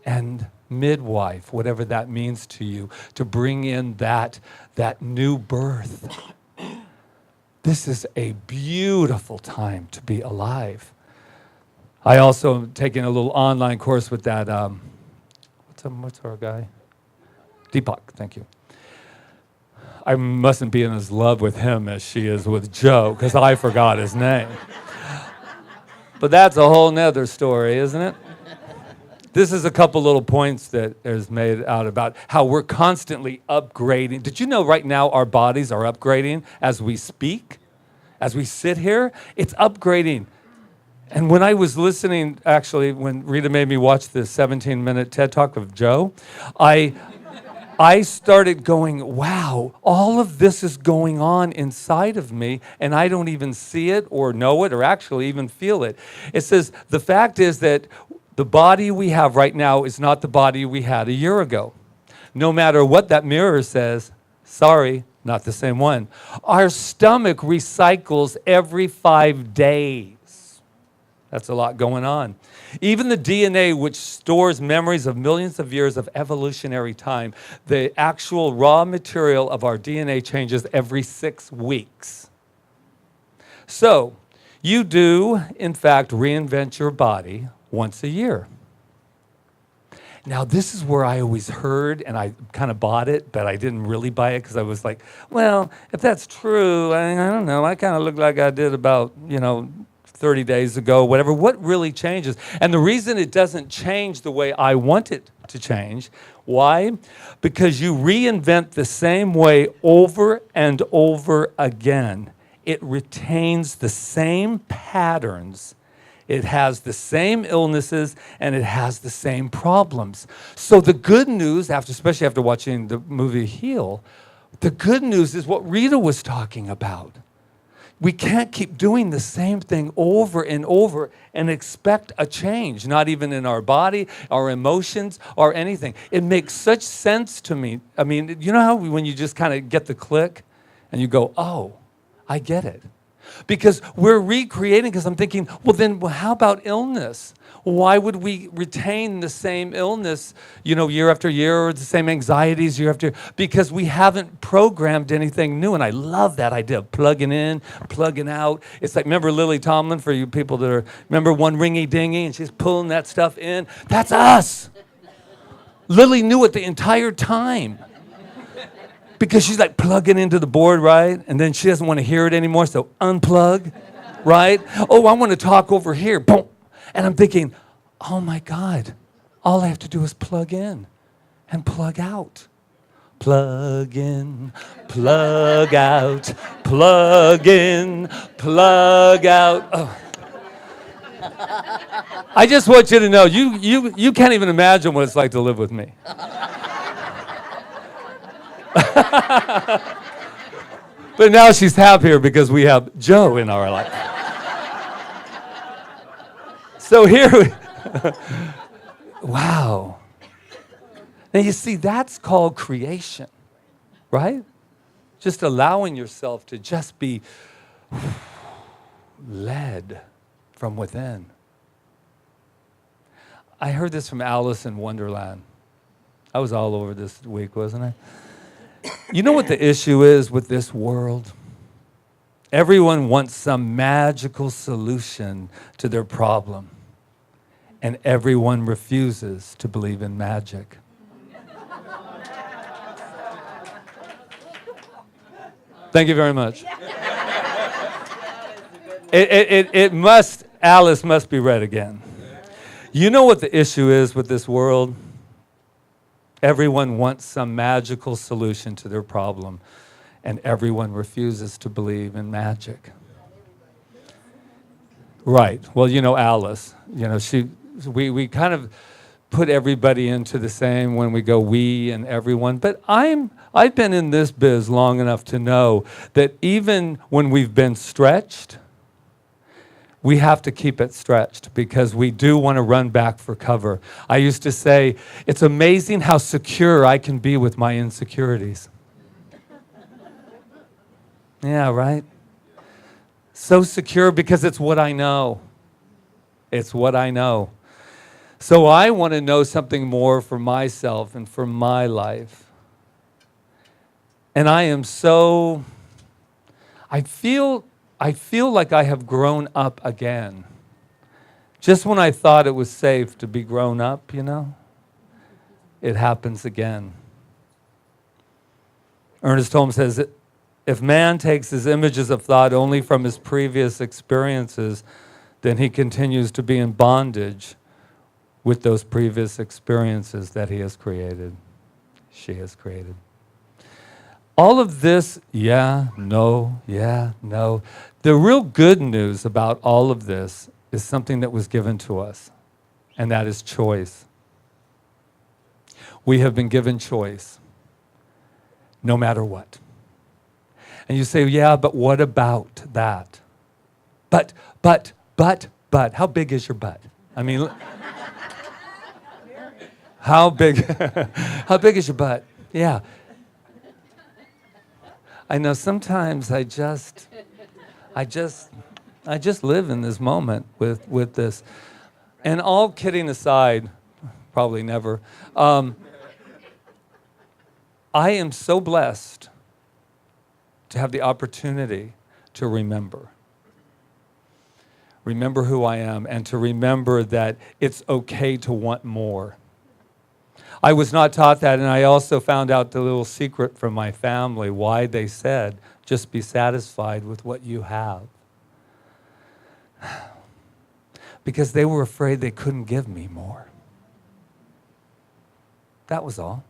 And midwife, whatever that means to you, to bring in that new birth. This is a beautiful time to be alive. I also am taking a little online course with that, what's our guy? Deepak, thank you. I mustn't be in as love with him as she is with Joe, because I forgot his name. But that's a whole nother story, isn't it? This is a couple little points that is made out about how we're constantly upgrading. Did you know right now our bodies are upgrading as we speak? As we sit here, it's upgrading. And when I was listening, actually, when Rita made me watch the 17-minute TED Talk of Joe, I started going, wow, all of this is going on inside of me, and I don't even see it or know it or actually even feel it. It says, the fact is that the body we have right now is not the body we had a year ago. No matter what that mirror says, sorry, not the same one. Our stomach recycles every 5 days. That's a lot going on. Even the DNA, which stores memories of millions of years of evolutionary time, the actual raw material of our DNA changes every 6 weeks. So, you do, in fact, reinvent your body once a year. Now, this is where I always heard, and I kind of bought it, but I didn't really buy it because I was like, well, if that's true, I don't know, I kind of look like I did about, 30 days ago, whatever. What really changes? And the reason it doesn't change the way I want it to change, why? Because you reinvent the same way over and over again. It retains the same patterns. It has the same illnesses, and it has the same problems. So the good news, especially after watching the movie Heal, the good news is what Rita was talking about. We can't keep doing the same thing over and over and expect a change, not even in our body, our emotions, or anything. It makes such sense to me. I mean, you know how when you just kind of get the click and you go, oh, I get it. Because we're recreating, because I'm thinking, well, how about illness? Why would we retain the same illness, year after year, or the same anxieties year after year? Because we haven't programmed anything new. And I love that idea of plugging in, plugging out. It's like, remember Lily Tomlin, for you people that remember One Ringy Dingy, and she's pulling that stuff in? That's us. Lily knew it the entire time. Because she's like plugging into the board, right? And then she doesn't want to hear it anymore, so unplug, right? Oh, I want to talk over here. Boom. And I'm thinking, oh my God, all I have to do is plug in and plug out. Plug in, plug out, plug in, plug out. Oh. I just want you to know, you can't even imagine what it's like to live with me. But now she's happier because we have Joe in our life. So here wow. Now you see, that's called creation, right? Just allowing yourself to just be led from within. I heard this from Alice in Wonderland. I was all over this week, wasn't I? You know what the issue is with this world? Everyone wants some magical solution to their problem, and everyone refuses to believe in magic. Thank you very much. Alice must be read again. You know what the issue is with this world? Everyone wants some magical solution to their problem, and everyone refuses to believe in magic. Right. Well, you know Alice. You know, we kind of put everybody into the same when we go we and everyone. But I've been in this biz long enough to know that even when we've been stretched, we have to keep it stretched because we do want to run back for cover. I used to say, it's amazing how secure I can be with my insecurities. Yeah, right? So secure because it's what I know. It's what I know. So I want to know something more for myself and for my life. And I feel like I have grown up again. Just when I thought it was safe to be grown up, you know, it happens again. Ernest Holmes says, if man takes his images of thought only from his previous experiences, then he continues to be in bondage with those previous experiences that he has created, she has created. All of this, yeah, no. The real good news about all of this is something that was given to us, and that is choice. We have been given choice, no matter what. And you say, yeah, but what about that? But, how big is your butt? I mean, how big is your butt? Yeah. I know sometimes I just live in this moment with this. And all kidding aside, probably never, I am so blessed to have the opportunity to remember. Remember who I am and to remember that it's okay to want more. I was not taught that, and I also found out the little secret from my family why they said, just be satisfied with what you have. Because they were afraid they couldn't give me more. That was all.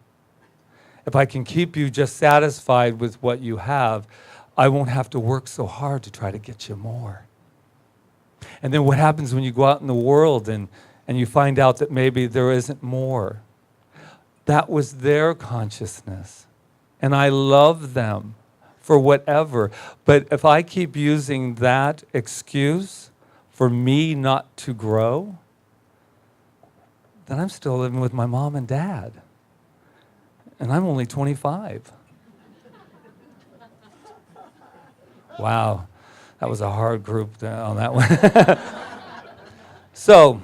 If I can keep you just satisfied with what you have, I won't have to work so hard to try to get you more. And then what happens when you go out in the world and you find out that maybe there isn't more? That was their consciousness. And I love them for whatever. But if I keep using that excuse for me not to grow, then I'm still living with my mom and dad. And I'm only 25. Wow, that was a hard group on that one. So,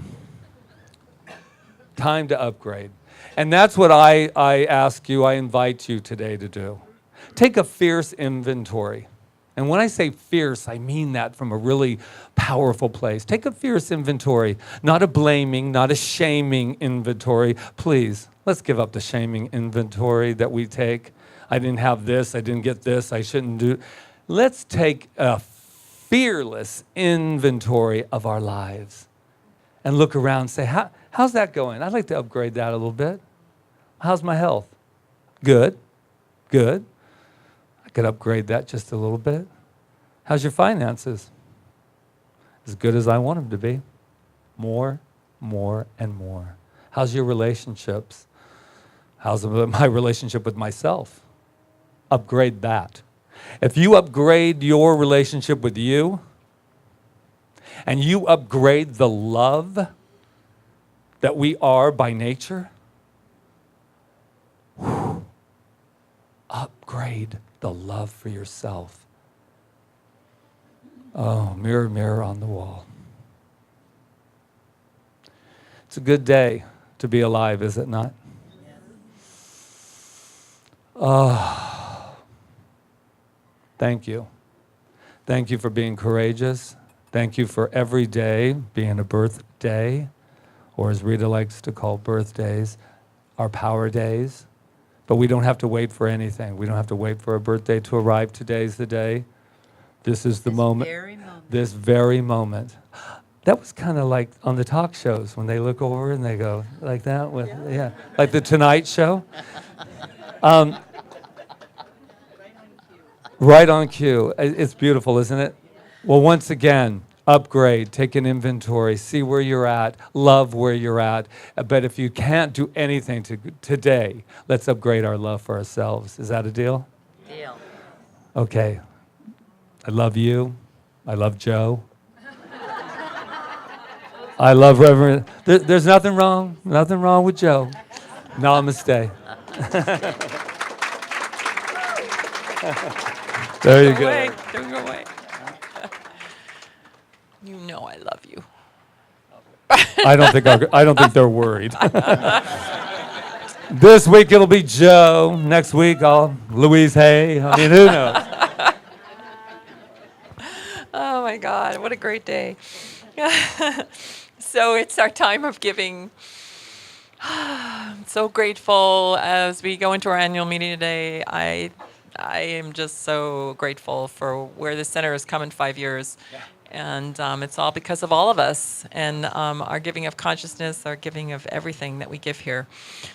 time to upgrade. And that's what I ask you, I invite you today to do. Take a fierce inventory. And when I say fierce, I mean that from a really powerful place. Take a fierce inventory, not a blaming, not a shaming inventory. Please, let's give up the shaming inventory that we take. I didn't have this, I didn't get this, I shouldn't do. Let's take a fearless inventory of our lives and look around and say, how's that going? I'd like to upgrade that a little bit. How's my health? Good. I could upgrade that just a little bit. How's your finances? As good as I want them to be. More, and more. How's your relationships? How's my relationship with myself? Upgrade that. If you upgrade your relationship with you, and you upgrade the love that we are by nature, upgrade the love for yourself. Oh, mirror, mirror on the wall. It's a good day to be alive, is it not? Oh, thank you. Thank you for being courageous. Thank you for every day being a birthday, or as Rita likes to call birthdays, our power days. But we don't have to wait for anything. We don't have to wait for a birthday to arrive. Today's the day. This is the moment. This very moment. That was kind of like on the talk shows when they look over and they go like that with, yeah, like the Tonight Show. Right on cue. It's beautiful, isn't it? Well, once again, upgrade, take an inventory, see where you're at, love where you're at. But if you can't do anything today, let's upgrade our love for ourselves. Is that a deal? Deal. Okay. I love you. I love Joe. I love Reverend. There's nothing wrong with Joe. Namaste. There you go. Don't go away. You know I love you. I don't think they're worried. This week it'll be Joe. Next week Louise Hay. I mean, who knows? Oh my God, what a great day. So it's our time of giving. I'm so grateful as we go into our annual meeting today. I am just so grateful for where the center has come in 5 years. Yeah. And it's all because of all of us and our giving of consciousness, our giving of everything that we give here.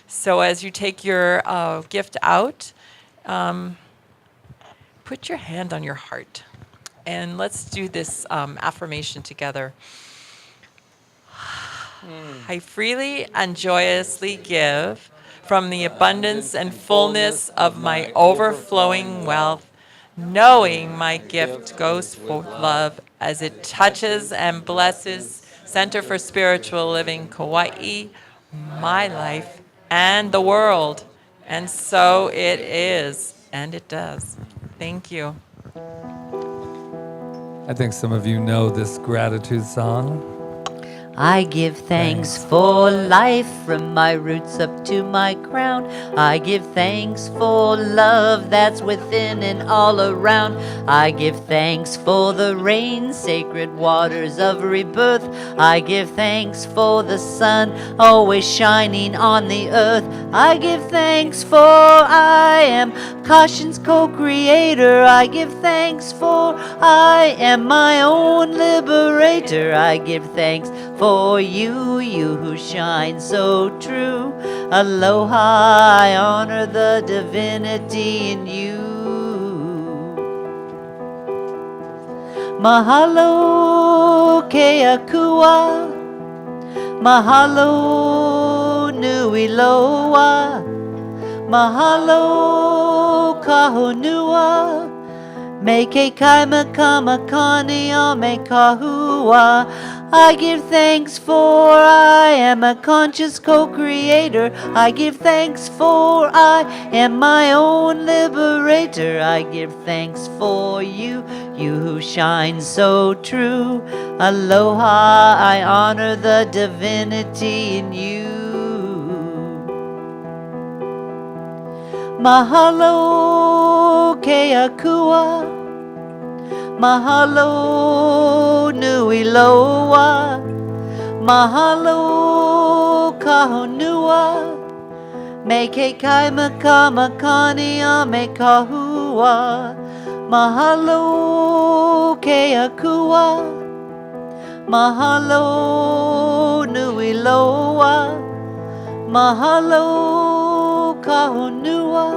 So as you take your gift out, put your hand on your heart. And let's do this affirmation together. I freely and joyously give from the abundance and fullness of my overflowing wealth, knowing my gift goes forth love as it touches and blesses Center for Spiritual Living Kauai, my life, and the world. And so it is, and it does. Thank you. I think some of you know this gratitude song. I give thanks for life from my roots up to my crown. I give thanks for love that's within and all around. I give thanks for the rain, sacred waters of rebirth. I give thanks for the sun always shining on the earth. I give thanks for I am caution's co-creator. I give thanks for I am my own liberator. I give thanks for you, you who shine so true. Aloha, I honor the divinity in you. Mahalo keakua, mahalo nui loa, mahalo kahonua. Me ke kaima kamakani a me kahua. I give thanks for I am a conscious co-creator. I give thanks for I am my own liberator. I give thanks for you, you who shine so true. Aloha, I honor the divinity in you. Mahalo keakua, mahalo nui loa, mahalo kahonua. Me ke kaima kamakani a me kahua. Mahalo keakua, mahalo nui loa, mahalo kahonua.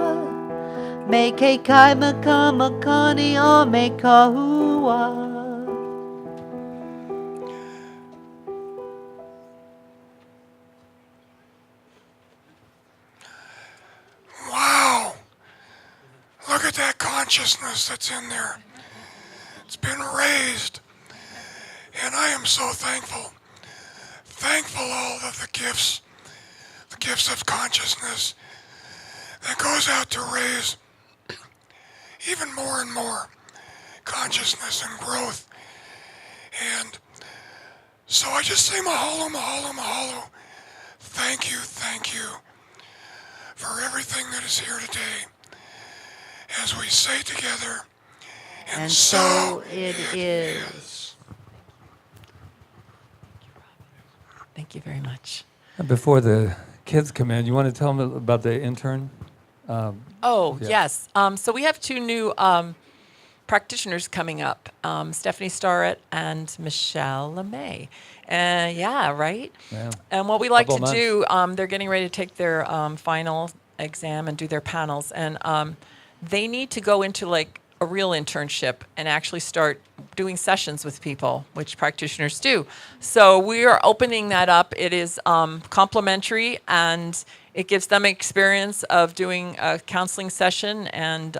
Me ke kaima kamakani a me kahua. Wow! Look at that consciousness that's in there. It's been raised. And I am so thankful. Thankful all of the gifts of consciousness that goes out to raise even more and more consciousness and growth. And so I just say mahalo, mahalo, mahalo. Thank you for everything that is here today. As we say together And so it is. Thank you very much. Before the kids come in, you want to tell them about the intern? Oh, Yeah. yes. So we have two new practitioners coming up, Stephanie Starrett and Michelle LeMay. Yeah, right? Yeah. And what we like Couple to do, they're getting ready to take their final exam and do their panels. And they need to go into like a real internship and actually start doing sessions with people, which practitioners do. So we are opening that up. It is complimentary, and it gives them experience of doing a counseling session and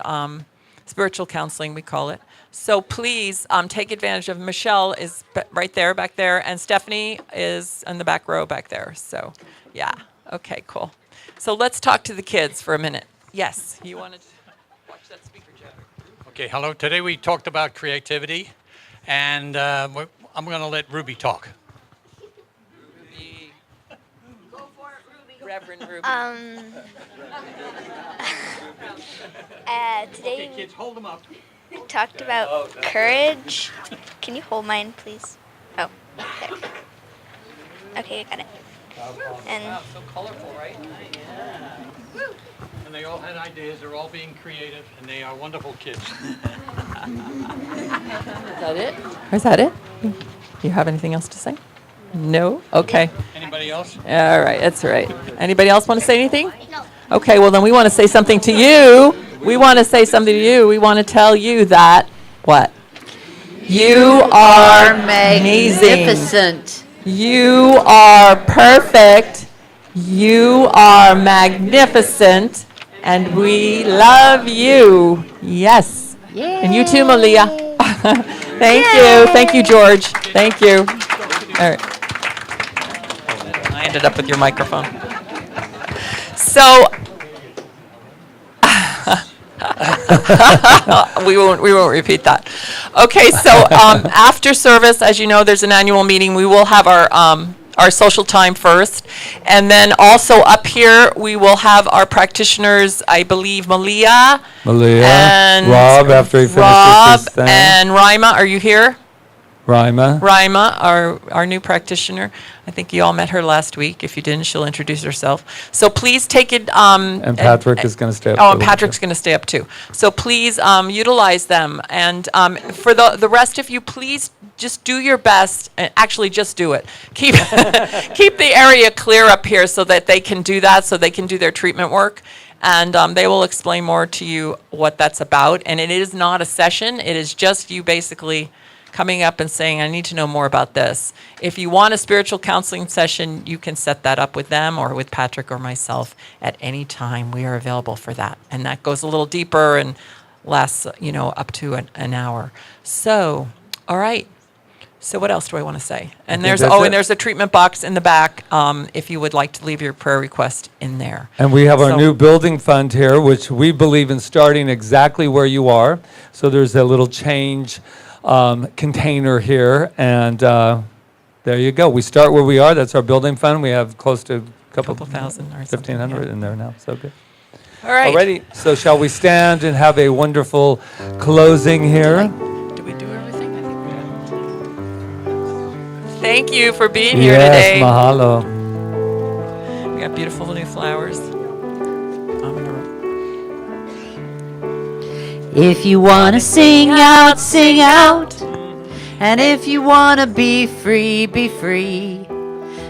spiritual counseling, we call it. So please take advantage of. Michelle is right there, back there, and Stephanie is in the back row back there. So, yeah. Okay, cool. So let's talk to the kids for a minute. Yes, you wanted to watch that speaker, Jeff. Okay, hello. Today we talked about creativity, and I'm going to let Ruby talk. Ruby. Go for it, Ruby. Reverend Ruby. Today Okay, kids, hold them up. we talked about courage. Can you hold mine, please? Oh, there. Okay, I got it. And Wow, so colorful, right? And they all had ideas. They're all being creative, and they are wonderful kids. Is that it? Is that it? Do you have anything else to say? No? Okay. Anybody else? All right, that's all right. Anybody else want to say anything? No. Okay, well, then we want to say something to you. We want to say something to you. We want to tell you that, what? You are amazing. Magnificent. You are perfect. You are magnificent. And we love you. Yes. And you too, Malia. Thank you. Thank you, George. Thank you. All right. I ended up with your microphone. So we won't repeat that. Okay, so after service, as you know, there's an annual meeting. We will have our social time first, and then also up here we will have our practitioners. I believe Malia and Rob after he finishes Rob his thing. and Rima. Are you here? Rima. Rima, our new practitioner. I think you all met her last week. If you didn't, she'll introduce herself. So please take it. And Patrick is going to stay up. Oh, for a and little Patrick's bit. going to stay up too. So please utilize them. And for the rest of you, please just do your best. Actually, just do it. Keep keep the area clear up here so that they can do that, so they can do their treatment work. And they will explain more to you what that's about. And it is not a session. It is just you basically coming up and saying, I need to know more about this. If you want a spiritual counseling session, you can set that up with them or with Patrick or myself at any time. We are available for that. And that goes a little deeper and lasts, up to an hour. So, all right. So what else do I want to say? And there's a treatment box in the back if you would like to leave your prayer request in there. And we have our new building fund here, which we believe in starting exactly where you are. So there's a little change container here, and there you go. We start where we are. That's our building fund. We have close to a couple thousand or something, 1,500 in there now. So good. All right. Alrighty. So shall we stand and have a wonderful closing here? Did we do everything? I think we did. Thank you for being here Yes, today. mahalo. We got beautiful new flowers. If you wanna sing out, sing out. And if you wanna be free, be free.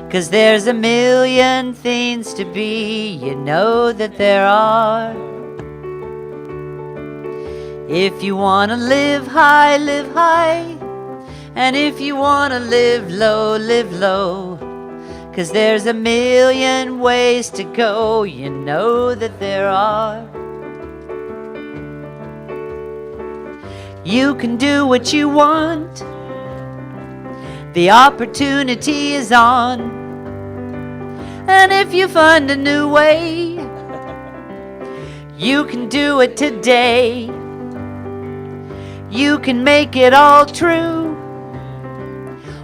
'Cause there's a million things to be, you know that there are. If you wanna live high, live high. And if you wanna live low, live low. 'Cause there's a million ways to go, you know that there are. You can do what you want. The opportunity is on. And if you find a new way, you can do it today. You can make it all true,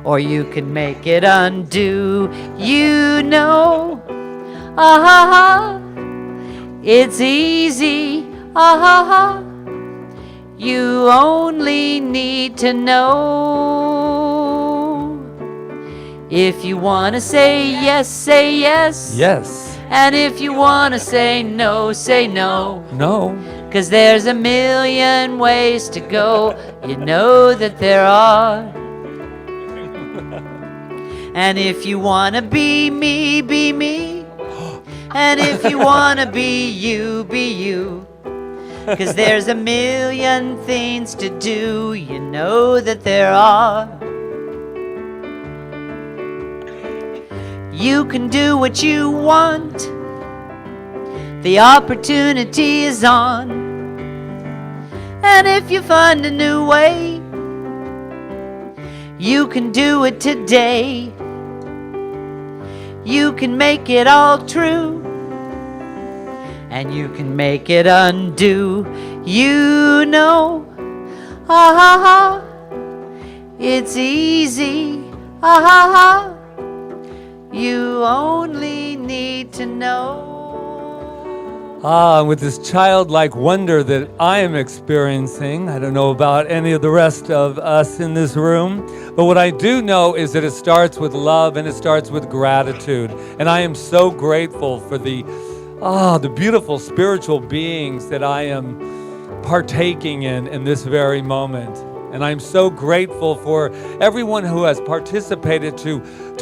or you can make it undo. You know, it's easy. You You only need to know. If you want to say yes, say yes. Yes. And if you want to say no, say no. No. 'Cause there's a million ways to go. You know that there are. And if you want to be me, be me. And if you want to be you, be you. 'Cause there's a million things to do. You know that there are. You can do what you want. The opportunity is on. And if you find a new way, you can do it today. You can make it all true. And you can make it undo. You know, ha ha ha, it's easy, ha ha ha. You only need to know. With this childlike wonder that I am experiencing, I don't know about any of the rest of us in this room, but what I do know is that it starts with love and it starts with gratitude. And I am so grateful for the beautiful spiritual beings that I am partaking in this very moment. And I'm so grateful for everyone who has participated to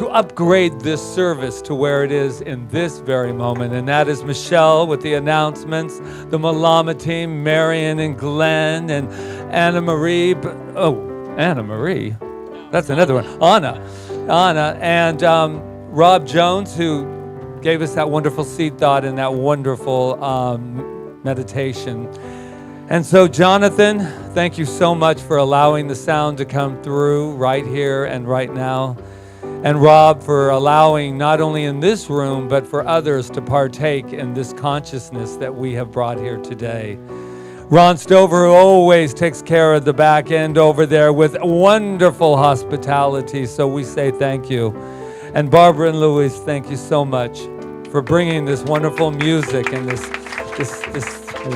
upgrade this service to where it is in this very moment. And that is Michelle with the announcements, the Malama team, Marion and Glenn and Anna Marie. Anna Marie. That's another one. Anna, and Rob Jones, who gave us that wonderful seed thought and that wonderful meditation. And so, Jonathan, thank you so much for allowing the sound to come through right here and right now. And Rob, for allowing not only in this room, but for others to partake in this consciousness that we have brought here today. Ron Stover, who always takes care of the back end over there with wonderful hospitality, so we say thank you. And Barbara and Louise, thank you so much for bringing this wonderful music and this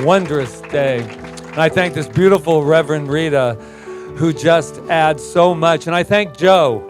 wondrous day. And I thank this beautiful Reverend Rita, who just adds so much. And I thank Joe.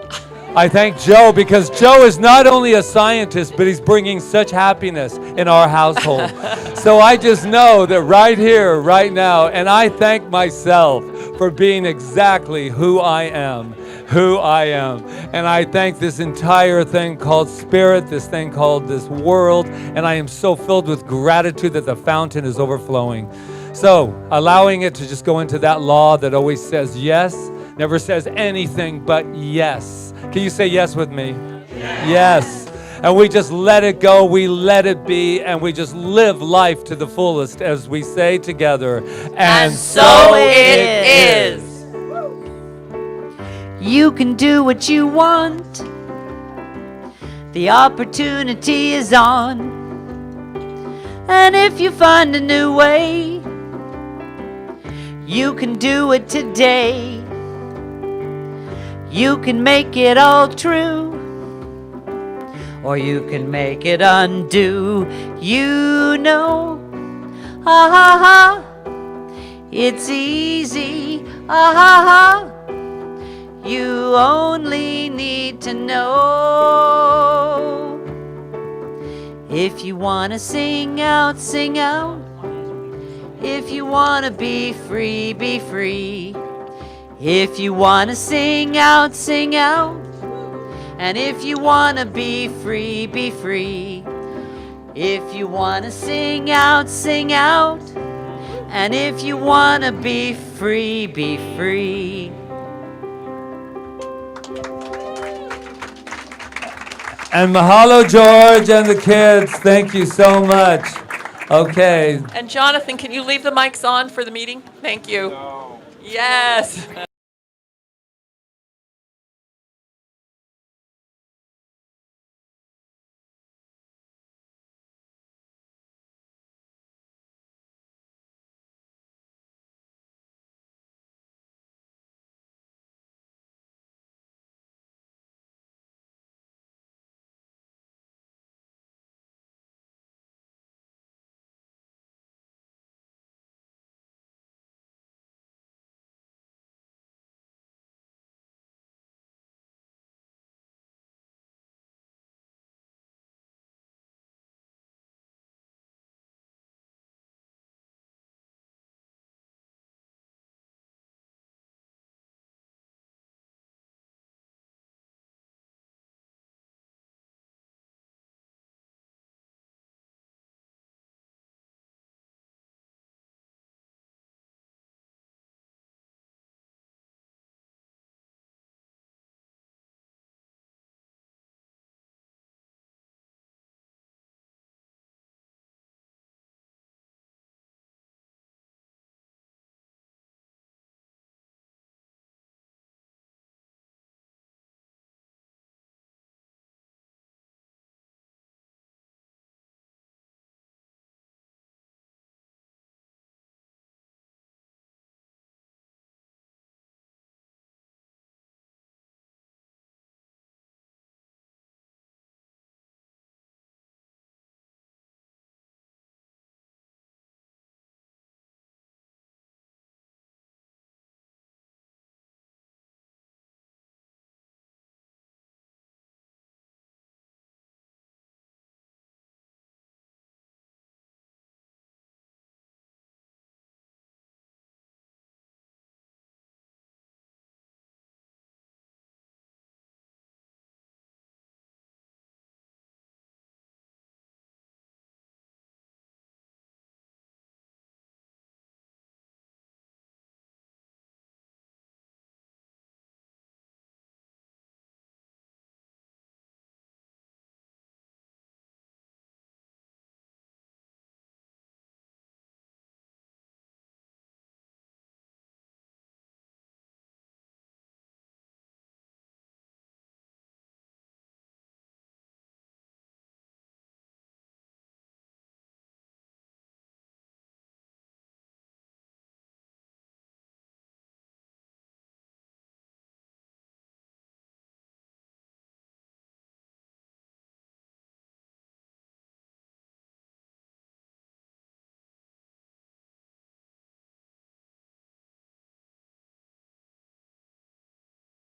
I thank Joe because Joe is not only a scientist, but he's bringing such happiness in our household. So I just know that right here, right now, and I thank myself for being exactly who I am. And I thank this entire thing called spirit, this thing called this world, and I am so filled with gratitude that the fountain is overflowing. So allowing it to just go into that law that always says yes, never says anything but yes. Can you say yes with me? Yes. And we just let it go, we let it be, and we just live life to the fullest as we say together. And so it is. You can do what you want. The opportunity is on. And if you find a new way, you can do it today. You can make it all true, or you can make it undo. You know, ha ha ha, it's easy, ha ha ha. You only need to know. If you want to sing out, sing out. If you want to be free, be free. If you want to sing out, sing out. And if you want to be free, be free. If you want to sing out, sing out. And if you want to be free, be free. And mahalo, George, and the kids. Thank you so much. Okay. And Jonathan, can you leave the mics on for the meeting? Thank you. No. Yes.